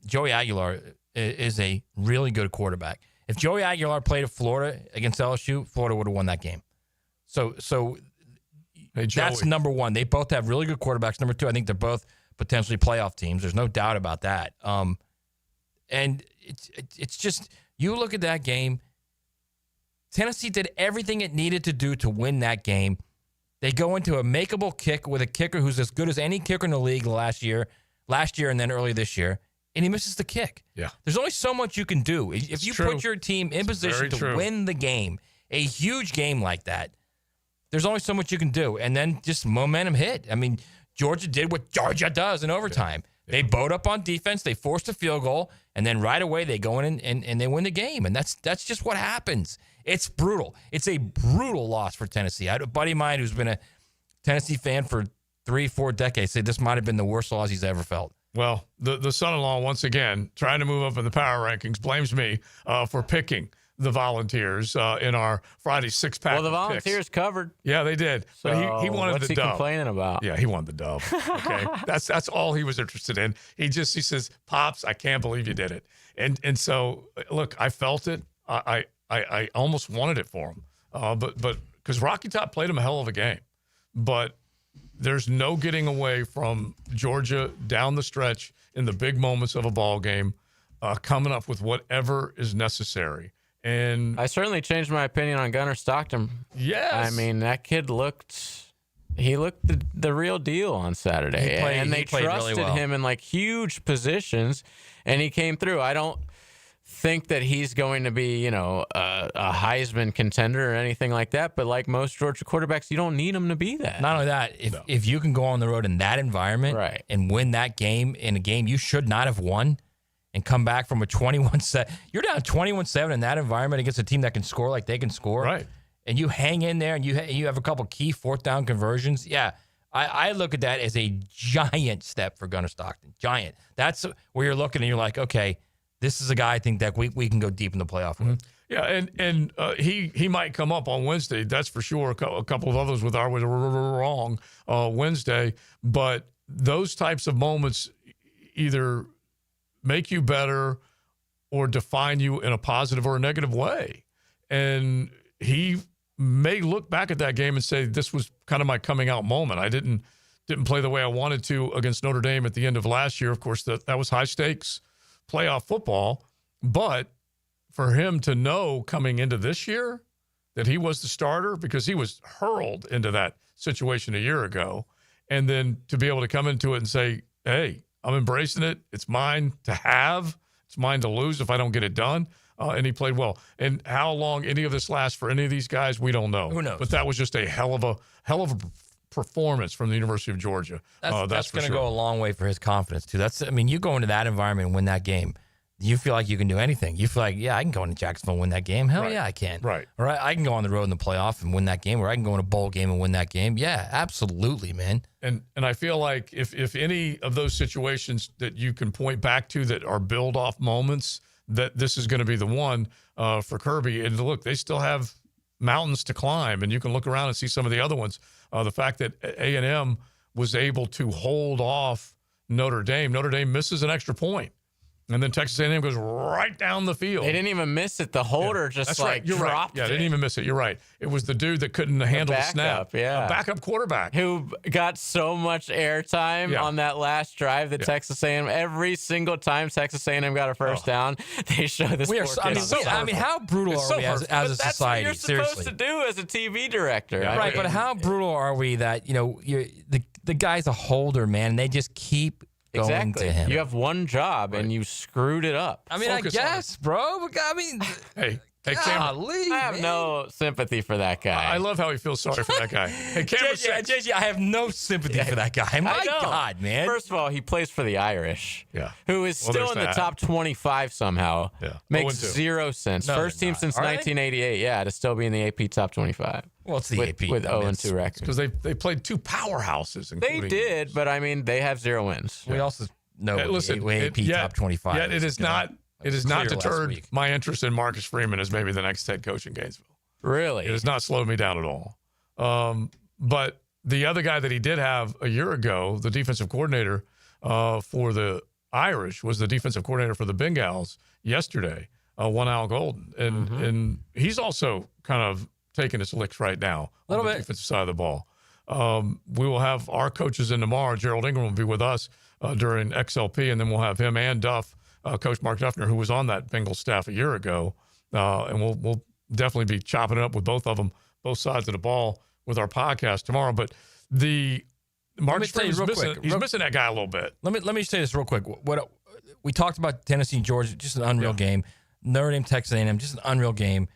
Joey Aguilar is a really good quarterback. If Joey Aguilar played at Florida against LSU, Florida would have won that game. So that's number one. They both have really good quarterbacks. Number two, I think they're both potentially playoff teams. There's no doubt about that. And it's just, you look at that game, Tennessee did everything it needed to do to win that game. They go into a makeable kick with a kicker who's as good as any kicker in the league last year and then early this year, and he misses the kick. Yeah. There's only so much you can do. If you put your team in position to win the game, a huge game like that, there's only so much you can do. And then just momentum hit. I mean, Georgia did what Georgia does in overtime. Yeah. They bowed up on defense. They forced a field goal. And then right away they go in and they win the game. And that's just what happens. It's brutal. It's a brutal loss for Tennessee. I had a buddy of mine who's been a Tennessee fan for 3-4 decades said this might have been the worst loss he's ever felt. Well, the son-in-law, once again, trying to move up in the power rankings, blames me for picking the Volunteers in our Friday six-pack. Well, the Volunteers covered. Yeah, they did. So but he wanted what's the he dub. Complaining about? Yeah, he wanted the dub. Okay, that's all he was interested in. He says, "Pops, I can't believe you did it." And so look, I felt it. I almost wanted it for him. But because Rocky Top played him a hell of a game, but there's no getting away from Georgia down the stretch in the big moments of a ball game, coming up with whatever is necessary. And I certainly changed my opinion on Gunnar Stockton. Yes. I mean, that kid looked the real deal on Saturday. And they trusted really well. him in like huge positions, and he came through. I don't think that he's going to be, a Heisman contender or anything like that. But like most Georgia quarterbacks, you don't need him to be that. Not only that, if you can go on the road in that environment right. and win that game in a game you should not have won and come back from a 21-7. You're down 21-7 in that environment against a team that can score like they can score. Right. And you hang in there and you have a couple key fourth down conversions. Yeah, I look at that as a giant step for Gunnar Stockton. Giant. That's where you're looking and you're like, okay, this is a guy I think that we can go deep in the playoff with. Yeah, and he might come up on Wednesday. That's for sure. A couple of others with our was wrong Wednesday, but those types of moments either make you better or define you in a positive or a negative way. And he may look back at that game and say, this was kind of my coming out moment. I didn't play the way I wanted to against Notre Dame at the end of last year. Of course, that was high stakes playoff football. But for him to know coming into this year that he was the starter, because he was hurled into that situation a year ago, and then to be able to come into it and say, hey, I'm embracing it. It's mine to have. It's mine to lose if I don't get it done. And he played well. And how long any of this lasts for any of these guys, we don't know. Who knows? But that was just a hell of a performance from the University of Georgia. That's going to go a long way for his confidence too. You go into that environment and win that game. You feel like you can do anything. You feel like, yeah, I can go into Jacksonville and win that game. Hell yeah, I can. Right. All right, I can go on the road in the playoff and win that game, or I can go in a bowl game and win that game. Yeah, absolutely, man. And I feel like if any of those situations that you can point back to that are build-off moments, that this is going to be the one for Kirby. And look, they still have mountains to climb, and you can look around and see some of the other ones. The fact that A&M was able to hold off Notre Dame. Notre Dame misses an extra point. And then Texas A&M goes right down the field. They didn't even miss it. The holder just That's right. You're dropped right. Yeah, it. they didn't even miss it. You're right. It was the dude that couldn't handle the snap. Yeah. A backup quarterback. Who got so much airtime on that last drive that Texas A&M. Every single time Texas A&M got a first down, they show this poor kid. How brutal are we as a society? That's what you're supposed Seriously. to do as a TV director. Right, but how brutal are we that, the guy's a holder, man, and they just keep going to him. You have one job and you screwed it up. I guess, bro. Hey, I have no sympathy for that guy. I love how he feels sorry for that guy. Hey, JJ, I have no sympathy for that guy. My God, man. First of all, he plays for the Irish, who is still in the top 25 somehow. Yeah. Makes zero sense. No, First team since 1988, to still be in the AP top 25. Well, it's the AP. With 0-2 record. Because they played two powerhouses. They did, but they have 0 wins. We also know AP top 25. Yet it is not. It has not deterred my interest in Marcus Freeman as maybe the next head coach in Gainesville. Really? It has not slowed me down at all. But the other guy that he did have a year ago, the defensive coordinator for the Irish, was the defensive coordinator for the Bengals yesterday, one Al Golden. And he's also kind of taking his licks right now on the defensive side of the ball. We will have our coaches in tomorrow. Gerald Ingram will be with us during XLP, and then we'll have him and Duff. Coach Mark Duffner, who was on that Bengals staff a year ago, and we'll definitely be chopping it up with both of them, both sides of the ball, with our podcast tomorrow. But the Marcus Freeman's missing that guy a little bit. Let me say this real quick. What we talked about Tennessee, Georgia, just an unreal game. Notre Dame, Texas A&M, just an unreal game.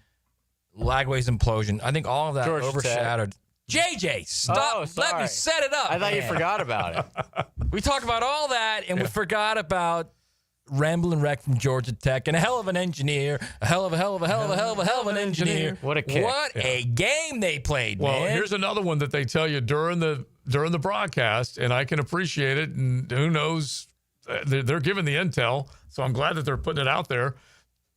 Lagway's implosion. I think all of that overshadowed. JJ, stop! Let me set it up. I thought you forgot about it. We talked about all that, and we forgot about Ramblin' Wreck from Georgia Tech, and a hell of an engineer, a hell of an engineer. What a kick. What a game they played, man. Well, here's another one that they tell you during the broadcast, and I can appreciate it, and who knows, they're giving the intel, so I'm glad that they're putting it out there.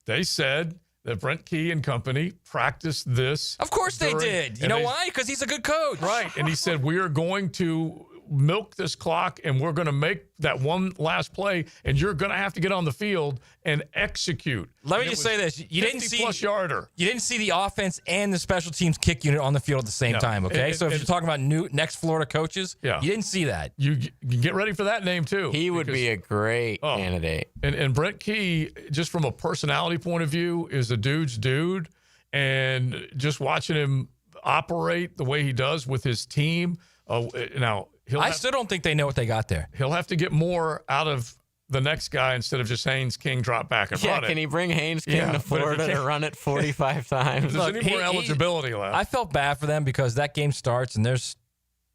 They said that Brent Key and company practiced this. Of course they did. You know why? Because he's a good coach. Right, and he said, we are going to milk this clock, and we're going to make that one last play, and you're going to have to get on the field and execute. Let me just say this: you didn't see 50-plus yarder. You didn't see the offense and the special teams kick unit on the field at the same time. Okay, so if you're talking about next Florida coaches, you didn't see that. You get ready for that name too. He would be a great candidate. And Brent Key, just from a personality point of view, is a dude's dude, and just watching him operate the way he does with his team. Now, I still don't think they know what they got there. He'll have to get more out of the next guy, instead of just Haynes King, drop back and run it. Can he bring Haynes King to Florida to run it 45 times? If there's any more eligibility left. I felt bad for them because that game starts and there's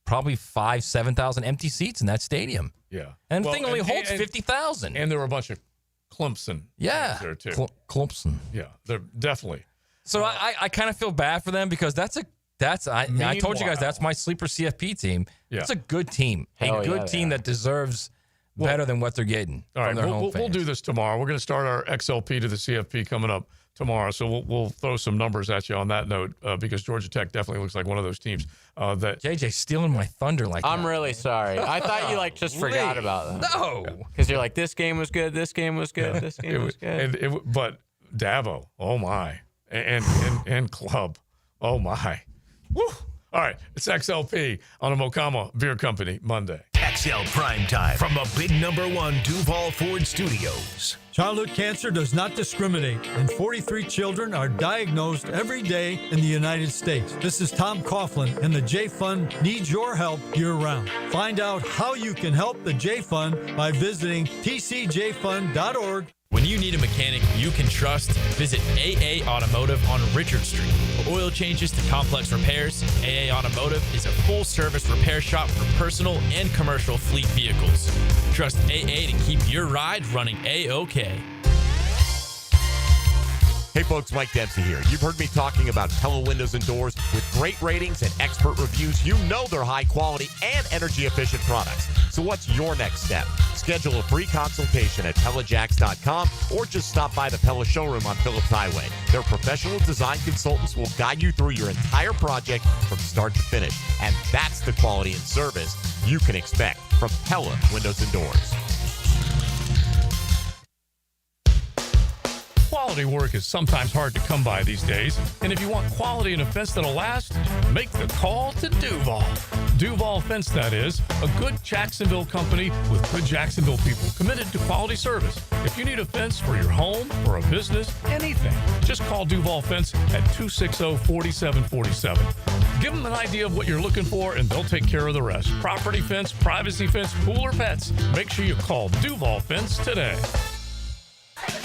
probably 7,000 empty seats in that stadium. Yeah. And the thing only holds 50,000. And there were a bunch of Clemson fans there, too. Clemson. Yeah, they're definitely. So I kind of feel bad for them because I told you guys that's my sleeper CFP team. Yeah. It's a good team. A good team that deserves better than what they're getting from their home fans. We'll do this tomorrow. We're going to start our XLP to the CFP coming up tomorrow. So we'll throw some numbers at you on that note because Georgia Tech definitely looks like one of those teams that JJ's stealing my thunder like I'm that. really sorry. I thought you just forgot about that. No. Because you're like, this game was good, this game was good, this game was good. But Davo, oh my. And Club, oh my. Woo. All right, it's XLP on a Mokama Beer Company Monday. XL Primetime from the big #1 Duval Ford Studios. Childhood cancer does not discriminate, and 43 children are diagnosed every day in the United States. This is Tom Coughlin, and the J Fund needs your help year-round. Find out how you can help the J Fund by visiting tcjfund.org. When you need a mechanic you can trust, visit AA Automotive on Richard Street. For oil changes to complex repairs, AA Automotive is a full-service repair shop for personal and commercial fleet vehicles. Trust AA to keep your ride running A-OK. Hey folks, Mike Dempsey here. You've heard me talking about Pella Windows and Doors. With great ratings and expert reviews, you know they're high quality and energy efficient products. So what's your next step? Schedule a free consultation at PellaJacks.com or just stop by the Pella showroom on Phillips Highway. Their professional design consultants will guide you through your entire project from start to finish. And that's the quality and service you can expect from Pella Windows and Doors. Quality work is sometimes hard to come by these days, and if you want quality and a fence that'll last, make the call to Duval. Duval Fence, that is, a good Jacksonville company with good Jacksonville people committed to quality service. If you need a fence for your home or a business, anything, just call Duval Fence at 260-4747. Give them an idea of what you're looking for, and they'll take care of the rest. Property fence, privacy fence, pool or pets. Make sure you call Duval Fence today.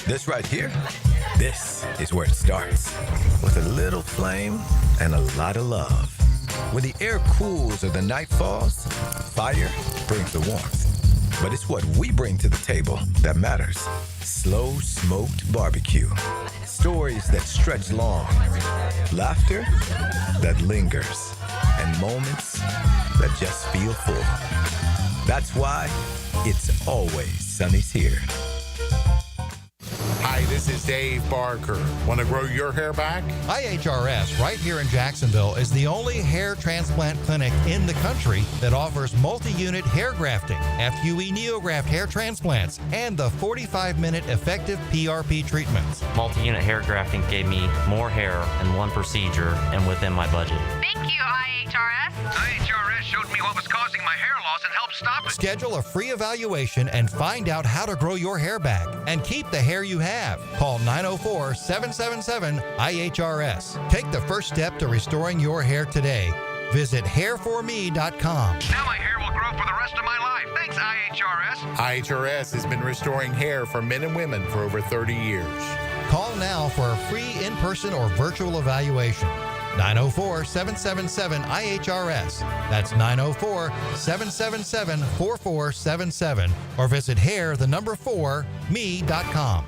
This right here, this is where it starts. With a little flame and a lot of love. When the air cools or the night falls, fire brings the warmth. But it's what we bring to the table that matters. Slow smoked barbecue. Stories that stretch long. Laughter that lingers. And moments that just feel full. That's why it's always Sonny's here. Hi, this is Dave Barker. Want to grow your hair back? IHRS right here in Jacksonville is the only hair transplant clinic in the country that offers multi-unit hair grafting, FUE Neograft hair transplants, and the 45-minute effective PRP treatments. Multi-unit hair grafting gave me more hair in one procedure and within my budget. Thank you, IHRS. IHRS showed me what was causing my hair loss and helped stop it. Schedule a free evaluation and find out how to grow your hair back and keep the hair you have. Call 904-777-IHRS. Take the first step to restoring your hair today. Visit hairforme.com. Now my hair will grow for the rest of my life. Thanks, IHRS. IHRS has been restoring hair for men and women for over 30 years. Call now for a free in-person or virtual evaluation. 904-777-IHRS. That's 904-777-4477. Or visit hair4me.com.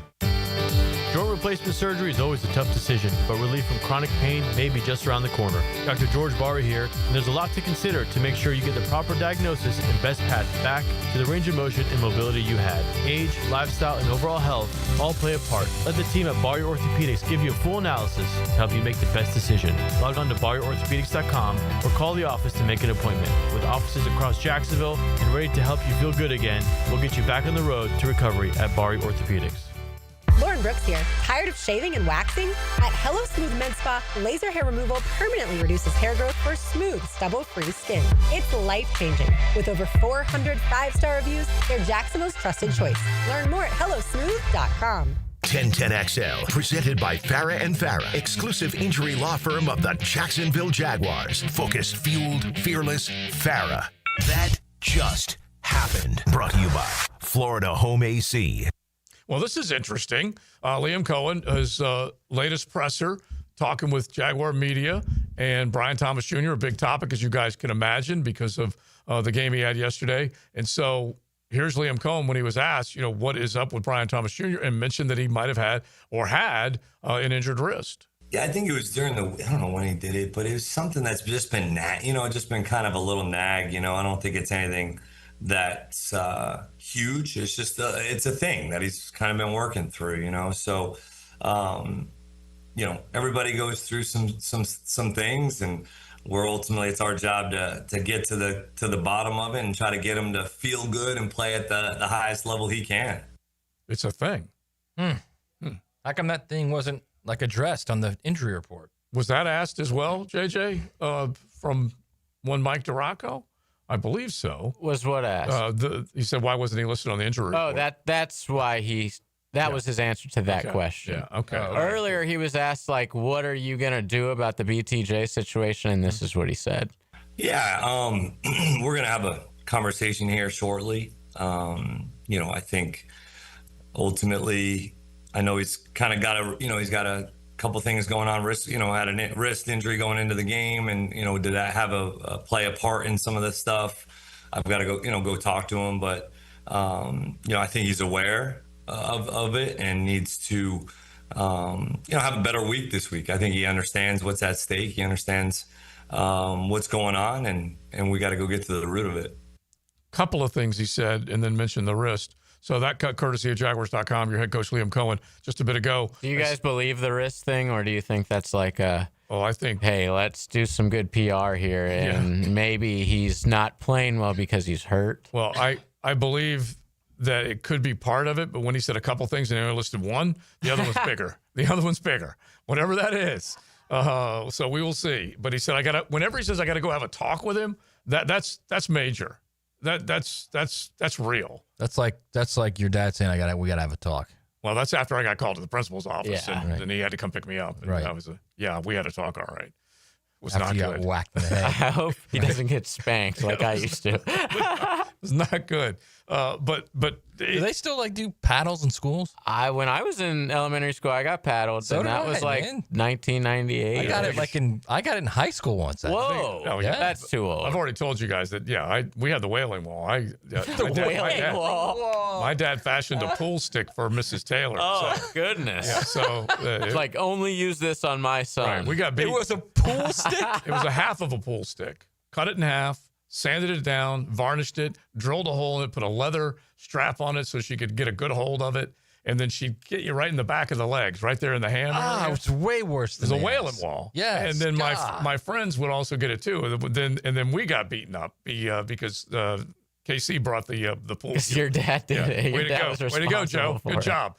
Joint replacement surgery is always a tough decision, but relief from chronic pain may be just around the corner. Dr. George Barry here, and there's a lot to consider to make sure you get the proper diagnosis and best path back to the range of motion and mobility you had. Age, lifestyle, and overall health all play a part. Let the team at Barry Orthopedics give you a full analysis to help you make the best decision. Log on to BarryOrthopedics.com or call the office to make an appointment. With offices across Jacksonville and ready to help you feel good again, we'll get you back on the road to recovery at Barry Orthopedics. Lauren Brooks here. Tired of shaving and waxing? At Hello Smooth Med Spa, laser hair removal permanently reduces hair growth for smooth, stubble-free skin. It's life-changing. With over 400 5-star reviews, they're Jacksonville's trusted choice. Learn more at hellosmooth.com. 1010XL, presented by Farah and Farah, exclusive injury law firm of the Jacksonville Jaguars. Focused, fueled, fearless, Farah. That just happened. happened. Brought to you by Florida Home AC. Well, this is interesting. Liam Cohen, his latest presser, talking with Jaguar media, and Brian Thomas Jr., a big topic, as you guys can imagine, because of the game he had yesterday. And so here's Liam Cohen when he was asked, what is up with Brian Thomas Jr., and mentioned that he might have had an injured wrist. Yeah, I think it was during I don't know when he did it, but it was something that's just been, just been kind of a little nag. I don't think it's anything that's huge. It's just, it's a thing that he's kind of been working through, So, everybody goes through some things, and it's our job to get to the bottom of it and try to get him to feel good and play at the highest level he can. It's a thing. How come that thing wasn't addressed on the injury report? Was that asked as well, JJ, from one Mike DiRocco? I believe so. Was what asked? He said, why wasn't he listed on the injury report? Oh, that's why that was his answer to that question. Yeah, okay. Earlier, he was asked, what are you going to do about the BTJ situation? And this is what he said. Yeah, we're going to have a conversation here shortly. I think ultimately, I know he's kind of got he's got a couple things going on. Had a wrist injury going into the game, and did that have a play a part in some of this stuff? I've got to go talk to him, but I think he's aware of it and needs to have a better week this week. I think he understands what's at stake. He understands what's going on, and we got to go get to the root of it. Couple of things he said, and then mentioned the wrist. So that cut courtesy of Jaguars.com, your head coach Liam Cohen, just a bit ago. Do you guys believe the wrist thing, or do you think that's I think, hey, let's do some good PR here, and maybe he's not playing well because he's hurt? Well, I believe that it could be part of it, but when he said a couple things and he only listed one, the other one's bigger. The other one's bigger, whatever that is. So we will see. But he said, whenever he says I got to go have a talk with him, that's major. That's real. That's like your dad saying we gotta have a talk. Well, that's after I got called to the principal's office, and he had to come pick me up. And right. That was we had a talk. All right. It was after not you good. Got whacked in the head. I hope he doesn't get spanked like I used to. It was not good. But do they still do paddles in schools? When I was in elementary school, I got paddled, so and that was 1998. I got it in high school once. Whoa, that's too old. I've already told you guys that. We had the wailing wall. Wailing wall. My dad fashioned a pool stick for Mrs. Taylor. Oh goodness! Yeah, so it's only use this on my son. Right, we got beat. It was a pool stick. It was a half of a pool stick. Cut it in half. Sanded it down, varnished it, drilled a hole in it, put a leather strap on it so she could get a good hold of it, and then she'd get you right in the back of the legs, right there in the hand. It was way worse than it was a wailing wall. Yes, and then my friends would also get it too. And then we got beaten up because KC brought the pool. Your dad did it. Way to go, Joe. Good job.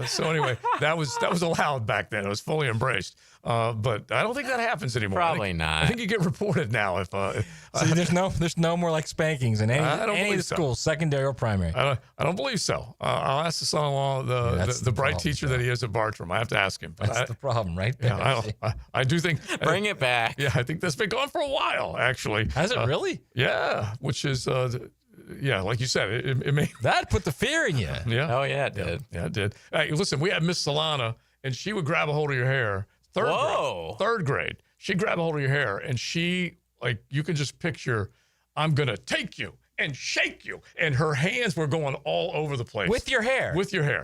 So anyway, that was allowed back then. It was fully embraced. But I don't think that happens anymore. Probably not. I think you get reported now if. So there's no more spankings in any of the schools, secondary or primary. I don't believe so. I'll ask the son-in-law, the bright teacher that he is at Bartram. I have to ask him. But that's the problem, right there. Yeah, I do think. Bring it back. Yeah, I think that's been gone for a while, actually. Has it really? Yeah, which is. Like you said, it may that put the fear in you. Yeah. Oh yeah, it did. Yeah, it did. Hey, listen, we had Miss Solana, and she would grab a hold of your hair. Third grade. She'd grab a hold of your hair, and she you can just picture, I'm gonna take you and shake you, and her hands were going all over the place with your hair.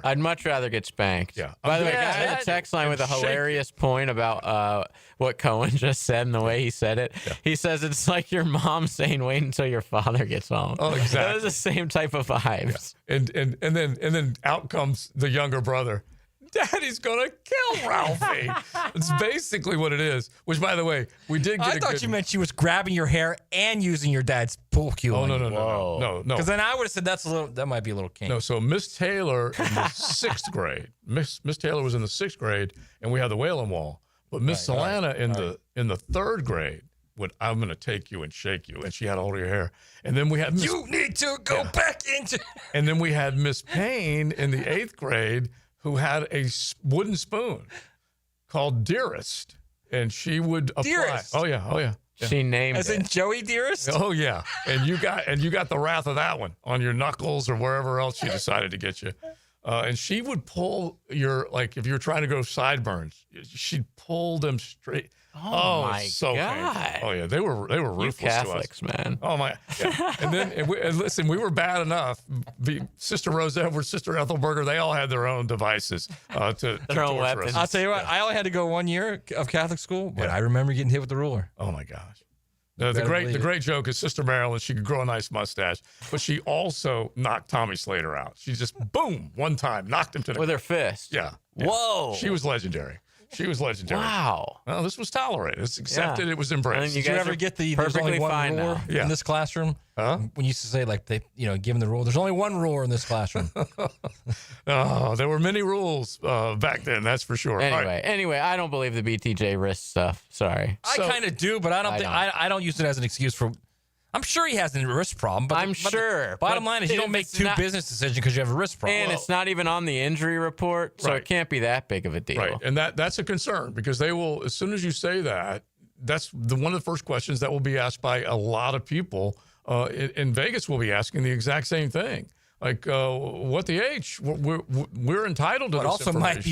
I'd much rather get spanked. Yeah. By the way, I got a text line with a hilarious point about what Cohen just said and the way he said it. Yeah. He says it's like your mom saying, "Wait until your father gets home." Oh, exactly. That was the same type of vibes. Yeah. And then out comes the younger brother. Daddy's gonna kill Ralphie. It's basically what it is. Which, by the way, we did get. I thought you meant she was grabbing your hair and using your dad's pool cue. Oh no. Because then I would have said that might be a little kinky. No, so Miss Taylor in the sixth grade. Miss Taylor was in the sixth grade, and we had the wailing wall. But Miss Solana in the third grade would, I'm gonna take you and shake you, and she had all of your hair. And then we had you need to go back into. And then we had Miss Payne in the eighth grade, who had a wooden spoon called Dearest, and she would apply. Dearest. Oh yeah. She named As in Joey Dearest? Oh yeah, and you got the wrath of that one on your knuckles or wherever else she decided to get you. And she would pull your, like, if you were trying to go sideburns, she'd pull them straight. Oh my so God. painful. Oh yeah, they were ruthless You Catholics, to us. man. Oh my. Yeah. And listen, we were bad enough. Sister Rose Edwards, Sister Ethelberger, they all had their own devices to torture us. I'll tell you what, I only had to go 1 year of Catholic school, but I remember getting hit with the ruler. Oh my gosh. The great joke is Sister Marilyn. She could grow a nice mustache, but she also knocked Tommy Slater out. She just boom one time knocked him to the with her fist. Yeah. Whoa. She was legendary. She was legendary. Wow. Well, this was tolerated. It's accepted. It was embraced. Did you ever get there's only one ruler in this classroom? Huh? When you used to say, like, they, given the rule, there's only one ruler in this classroom. Oh, there were many rules back then. That's for sure. Anyway, I don't believe the BTJ wrist stuff. Sorry. I kind of do, but I don't use it as an excuse for. I'm sure he has a wrist problem, but Bottom line is you don't make two business decisions because you have a wrist problem. And it's not even on the injury report, so it can't be that big of a deal. Right, and that's a concern because they will, as soon as you say that, that's one of the first questions that will be asked by a lot of people in Vegas. Will be asking the exact same thing. Like, what the H? We're entitled to but this also might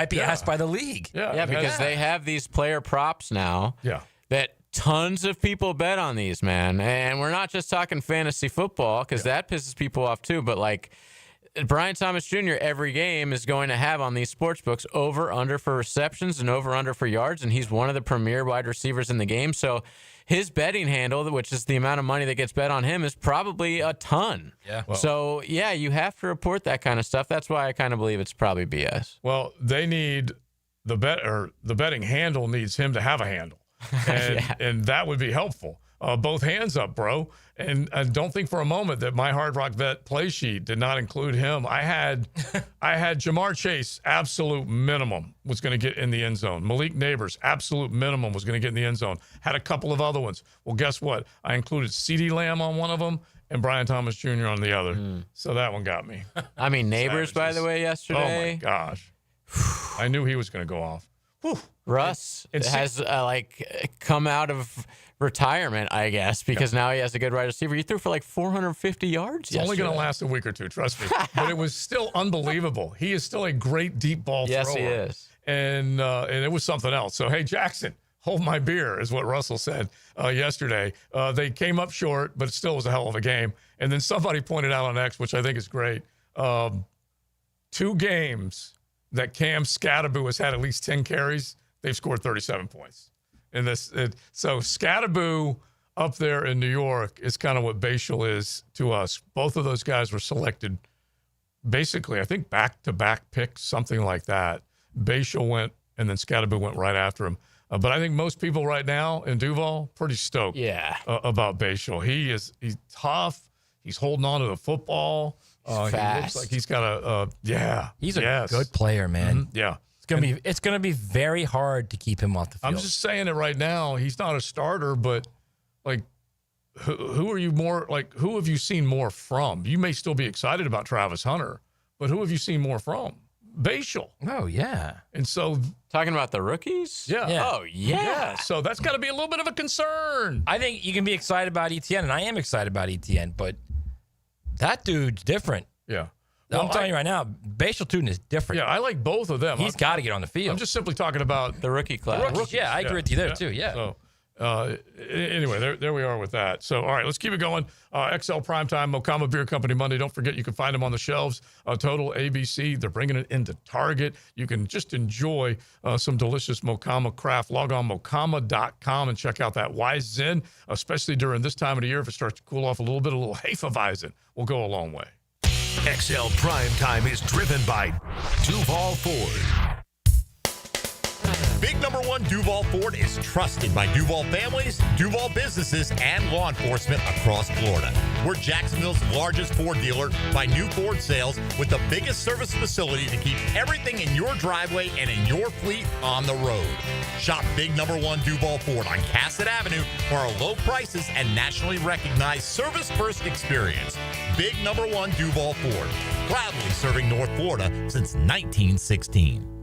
be asked by the league. Yeah, because they have these player props now. Yeah. That tons of people bet on these, man. And we're not just talking fantasy football because that pisses people off too. But like Brian Thomas Jr., every game is going to have on these sports books over under for receptions and over under for yards. And he's one of the premier wide receivers in the game. So his betting handle, which is the amount of money that gets bet on him, is probably a ton. Yeah. Well, so yeah, you have to report that kind of stuff. That's why I kind of believe it's probably BS. Well, they need the betting handle needs him to have a handle. And that would be helpful. Both hands up, bro. And don't think for a moment that my Hard Rock Vet play sheet did not include him. I had Jamar Chase, absolute minimum, was going to get in the end zone. Malik Neighbors, absolute minimum, was going to get in the end zone. Had a couple of other ones. Well, guess what? I included CeeDee Lamb on one of them and Brian Thomas Jr. on the other. So that one got me. I mean, Neighbors, by the way, yesterday. Oh, my gosh. I knew he was going to go off. Whew. Russ has come out of retirement, I guess, because now he has a good wide receiver. He threw for like 450 yards. It's only going to last a week or two, trust me. But it was still unbelievable. He is still a great deep ball thrower. Yes, he is. And it was something else. So, hey, Jackson, hold my beer is what Russell said yesterday. They came up short, but it still was a hell of a game. And then somebody pointed out on X, which I think is great, 2 games that Cam Scatterbo has had at least 10 carries, they've scored 37 points. And so Scatterbo up there in New York is kind of what Bashal is to us. Both of those guys were selected basically, I think, back-to-back picks, something like that. Bashal went, and then Scatterbo went right after him. But I think most people right now in Duval pretty stoked about Bashal. He's tough. He's holding on to the football. He's he fast. looks like he's got He's a good player, man. Mm-hmm. Yeah. It's gonna be very hard to keep him off the field. I'm just saying it right now. He's not a starter, but like, who are you more like? Who have you seen more from? You may still be excited about Travis Hunter, but who have you seen more from? Bashal. Oh yeah. And so talking about the rookies. Yeah. Oh yeah. So that's got to be a little bit of a concern. I think you can be excited about ETN, and I am excited about ETN, but that dude's different. Yeah. Well, I'm telling you right now, Bashal Tootin is different. Yeah, I like both of them. He's got to get on the field. I'm just simply talking about the rookie class. The rookies. Yeah, I agree with you there too. Yeah. So, anyway, there we are with that. So, all right, let's keep it going. XL Primetime, Mocama Beer Company Monday. Don't forget, you can find them on the shelves. Total ABC. They're bringing it into Target. You can just enjoy some delicious Mocama craft. Log on mocama.com and check out that Weizen, especially during this time of the year. If it starts to cool off a little bit, a little Hefeweizen will go a long way. XL Primetime is driven by Duval Ford. Big number 1 Duval Ford is trusted by Duval families, Duval businesses, and law enforcement across Florida. We're Jacksonville's largest Ford dealer by new Ford sales with the biggest service facility to keep everything in your driveway and in your fleet on the road. Shop Big number 1 Duval Ford on Cassett Avenue for our low prices and nationally recognized service-first experience. Big number 1 Duval Ford, proudly serving North Florida since 1916.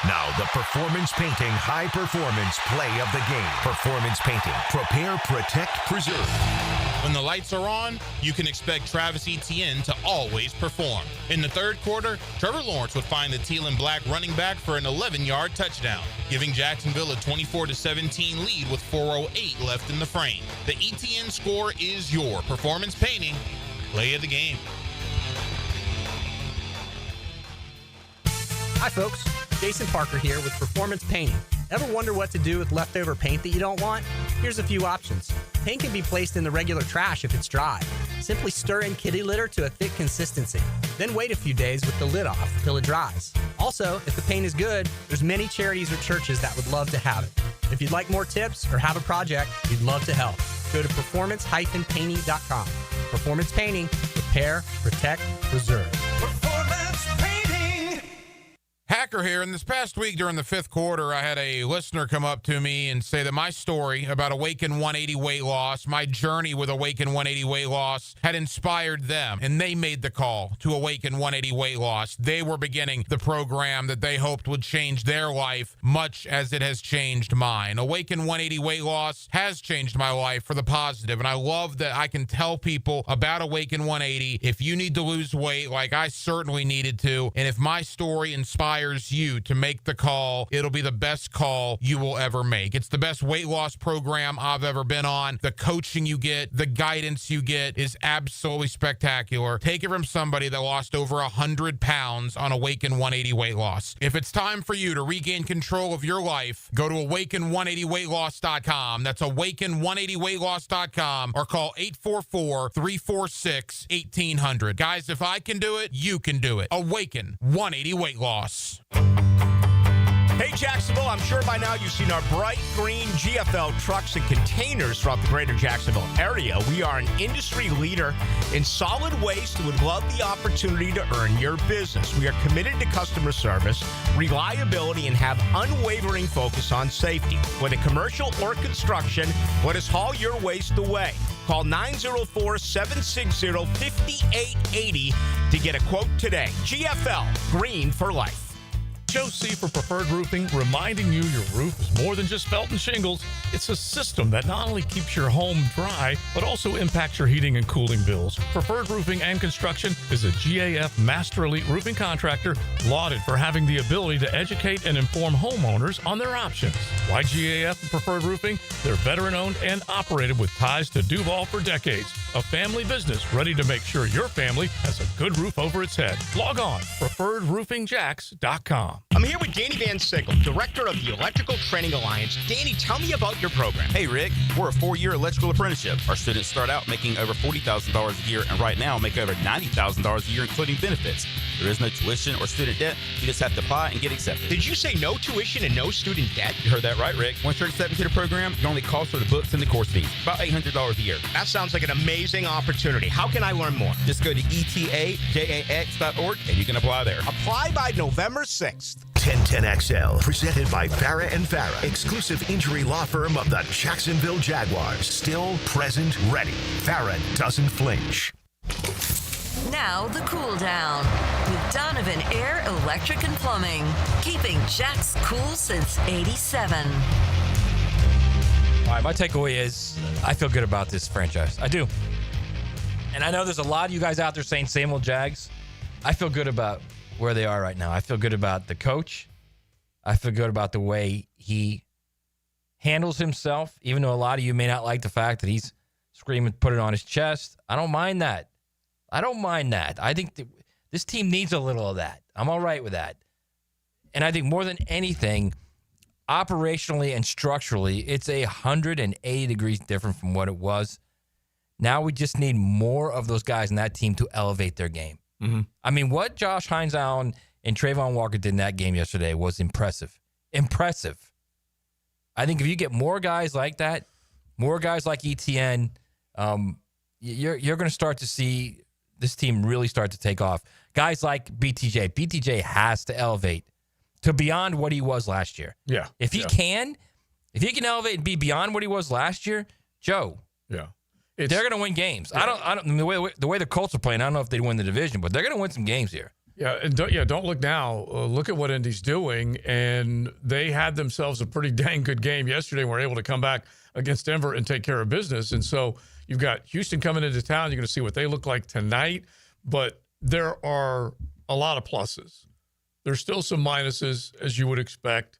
Now, the Performance Painting High Performance Play of the Game. Performance Painting. Prepare, protect, preserve. When the lights are on, you can expect Travis Etienne to always perform. In the third quarter, Trevor Lawrence would find the teal and black running back for an 11-yard touchdown, giving Jacksonville a 24-17 lead with 4:08 left in the frame. The Etienne score is your Performance Painting Play of the Game. Hi, folks. Jason Parker here with Performance Painting. Ever wonder what to do with leftover paint that you don't want? Here's a few options. Paint can be placed in the regular trash if it's dry. Simply stir in kitty litter to a thick consistency. Then wait a few days with the lid off till it dries. Also, if the paint is good, there's many charities or churches that would love to have it. If you'd like more tips or have a project, we'd love to help. Go to performance-painting.com. Performance Painting. Repair, protect, preserve. Performance Painting. Hacker here, and this past week during the fifth quarter, I had a listener come up to me and say that my story about Awaken 180 weight loss, my journey with Awaken 180 weight loss, had inspired them, and they made the call to Awaken 180 weight loss. They were beginning the program that they hoped would change their life much as it has changed mine. Awaken 180 weight loss has changed my life for the positive, and I love that I can tell people about Awaken 180 if you need to lose weight like I certainly needed to, and if my story inspires you to make the call, it'll be the best call you will ever make. It's the best weight loss program I've ever been on. The coaching you get, the guidance you get is absolutely spectacular. Take it from somebody that lost over 100 pounds on Awaken 180 weight loss. If it's time for you to regain control of your life, go to awaken180weightloss.com. That's awaken180weightloss.com or call 844-346-1800. Guys, if I can do it, you can do it. Awaken 180 weight loss. Hey, Jacksonville, I'm sure by now you've seen our bright green GFL trucks and containers throughout the greater Jacksonville area. We are an industry leader in solid waste and would love the opportunity to earn your business. We are committed to customer service, reliability, and have unwavering focus on safety. Whether commercial or construction, let us haul your waste away. Call 904-760-5880 to get a quote today. GFL, green for life. Joe C. for Preferred Roofing, reminding you your roof is more than just felt and shingles. It's a system that not only keeps your home dry, but also impacts your heating and cooling bills. Preferred Roofing and Construction is a GAF Master Elite Roofing contractor lauded for having the ability to educate and inform homeowners on their options. Why GAF and Preferred Roofing? They're veteran-owned and operated with ties to Duval for decades. A family business ready to make sure your family has a good roof over its head. Log on, preferredroofingjax.com. I'm here with Danny Van Sickle, Director of the Electrical Training Alliance. Danny, tell me about your program. Hey, Rick. We're a 4-year electrical apprenticeship. Our students start out making over $40,000 a year, and right now make over $90,000 a year, including benefits. There is no tuition or student debt. You just have to apply and get accepted. Did you say no tuition and no student debt? You heard that right, Rick. Once you're accepted to the program, your only cost for the books and the course fees. About $800 a year. That sounds like an amazing opportunity. How can I learn more? Just go to etajax.org and you can apply there. Apply by November 6th. 1010XL, presented by Farah and Farah, exclusive injury law firm of the Jacksonville Jaguars. Still, present, ready. Farah doesn't flinch. Now the cool down with Donovan Air, Electric and Plumbing, keeping Jack's cool since '87. All right, my takeaway is I feel good about this franchise. I do. And I know there's a lot of you guys out there saying same old Jags. I feel good about where they are right now. I feel good about the coach. I feel good about the way he handles himself, even though a lot of you may not like the fact that he's screaming, put it on his chest. I don't mind that. I think this team needs a little of that. I'm all right with that. And I think more than anything, operationally and structurally, it's 180 degrees different from what it was. Now we just need more of those guys in that team to elevate their game. Mm-hmm. I mean, what Josh Hines Allen and Trayvon Walker did in that game yesterday was impressive. Impressive. I think if you get more guys like that, more guys like Etienne, you're going to start to see this team really start to take off. Guys like BTJ. BTJ has to elevate to beyond what he was last year. Yeah. If he can elevate and be beyond what he was last year, Joe. Yeah. They're going to win games. Yeah. I don't the way the Colts are playing, I don't know if they win the division, but they're going to win some games here. Yeah, and don't look now. Look at what Indy's doing, and they had themselves a pretty dang good game yesterday. Were able to come back against Denver and take care of business. And so you've got Houston coming into town. You're going to see what they look like tonight. But there are a lot of pluses. There's still some minuses, as you would expect.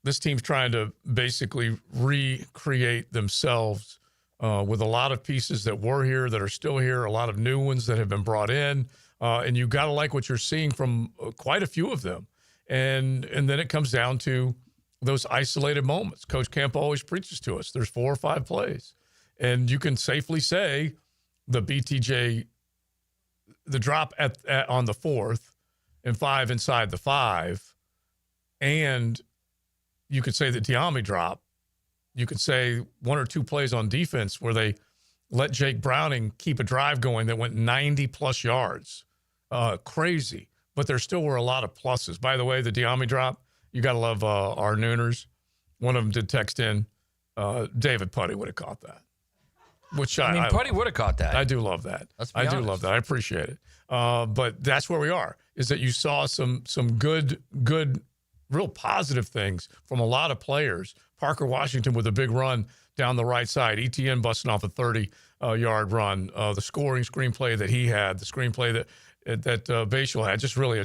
This team's trying to basically recreate themselves with a lot of pieces that were here, that are still here, a lot of new ones that have been brought in. And you got to like what you're seeing from quite a few of them. And then it comes down to those isolated moments. Coach Camp always preaches to us. There's 4 or 5 plays. And you can safely say the BTJ, the drop on the 4th and 5 inside the 5. And you could say the Diami drop. You could say 1 or 2 plays on defense where they let Jake Browning keep a drive going that went 90-plus yards. Crazy. But there still were a lot of pluses. By the way, the Diami drop, you got to love our Nooners. One of them did text in, David Putty would have caught that. Which I mean, Putty would have caught that. I do love that. I do love that. I appreciate it. But that's where we are, is that you saw some good, real positive things from a lot of players. Parker Washington with a big run down the right side. ETN busting off a 30-yard run. The scoring screenplay that he had, the screenplay that Bashal had, just really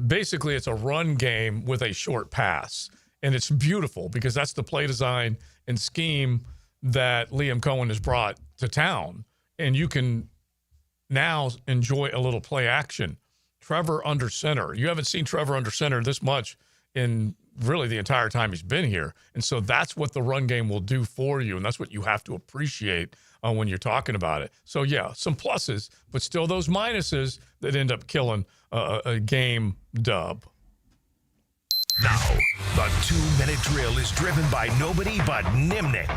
basically it's a run game with a short pass. And it's beautiful because that's the play design and scheme that Liam Cohen has brought to town. And you can now enjoy a little play action. Trevor under center. You haven't seen Trevor under center this much in really the entire time he's been here. And so that's what the run game will do for you. And that's what you have to appreciate when you're talking about it. So, yeah, some pluses, but still those minuses that end up killing a game dub. Now, the 2-minute drill is driven by nobody but Nimnik.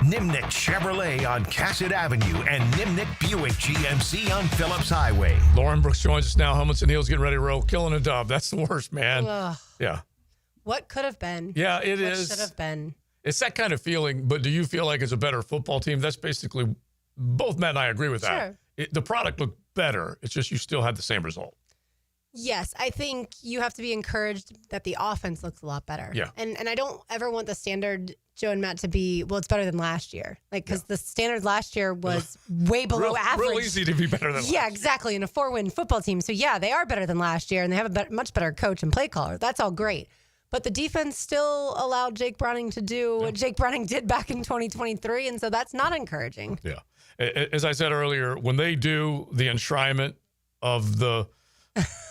Nimnik Chevrolet on Cassett Avenue and Nimnik Buick GMC on Phillips Highway. Lauren Brooks joins us now. Helmets and Heels getting ready to roll. Killing a dub. That's the worst, man. Ugh. Yeah. What could have been? Yeah, it what is. Should have been. It's that kind of feeling, but do you feel like it's a better football team? That's basically, both Matt and I agree with that. Sure. The product looked better. It's just you still had the same result. Yes, I think you have to be encouraged that the offense looks a lot better. Yeah. And I don't ever want the standard, Joe and Matt, to be, well, it's better than last year. Like, because the standard last year was way below average. Real easy to be better than last year. Yeah, exactly. In a 4-win football team. So, yeah, they are better than last year, and they have a much better coach and play caller. That's all great. But the defense still allowed Jake Browning to do what Jake Browning did back in 2023, and so that's not encouraging. Yeah. As I said earlier, when they do the enshrinement of the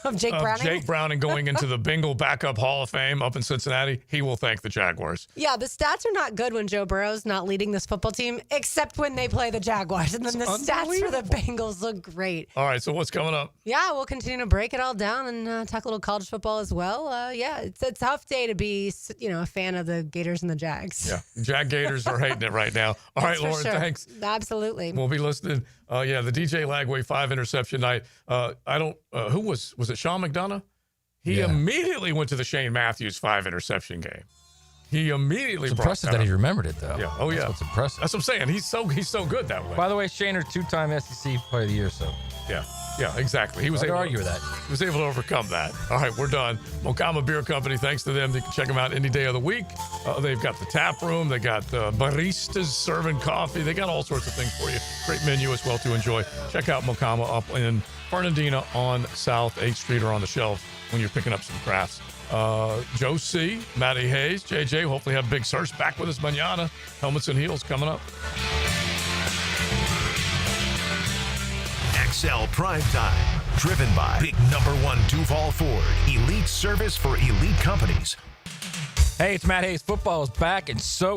of Jake Browning? Jake Browning going into the Bengal backup Hall of Fame up in Cincinnati, he will thank the Jaguars. Yeah, the stats are not good when Joe Burrow's not leading this football team, except when they play the Jaguars. And then the stats for the Bengals look great. All right, so what's coming up? Yeah, we'll continue to break it all down and talk a little college football as well. Yeah, it's a tough day to be, a fan of the Gators and the Jags. Yeah, Jag Gators are hating it right now. All right, Lauren, sure. Thanks. Absolutely. We'll be listening. The DJ Lagway 5 interception night. Who was it? Sean McDonough? He immediately went to the Shane Matthews 5 interception game. He immediately It's impressive that he remembered it, though. Yeah. Oh, yeah. That's what's impressive. That's what I'm saying. He's so good that way. By the way, Shaner, 2-time SEC Player of the Year, so. Yeah, exactly. He was able to argue with that. He was able to overcome that. All right, we're done. Mokama Beer Company, thanks to them. You can check them out any day of the week. They've got the tap room. They got baristas serving coffee. They got all sorts of things for you. Great menu as well to enjoy. Check out Mokama up in Fernandina on South 8th Street or on the shelf when you're picking up some crafts. Joe C., Matty Hayes, JJ, hopefully have Big Surge back with us mañana. Helmets and Heels coming up. XL Primetime, driven by Big #1 Duval Ford, elite service for elite companies. Hey, it's Matt Hayes. Football is back, and so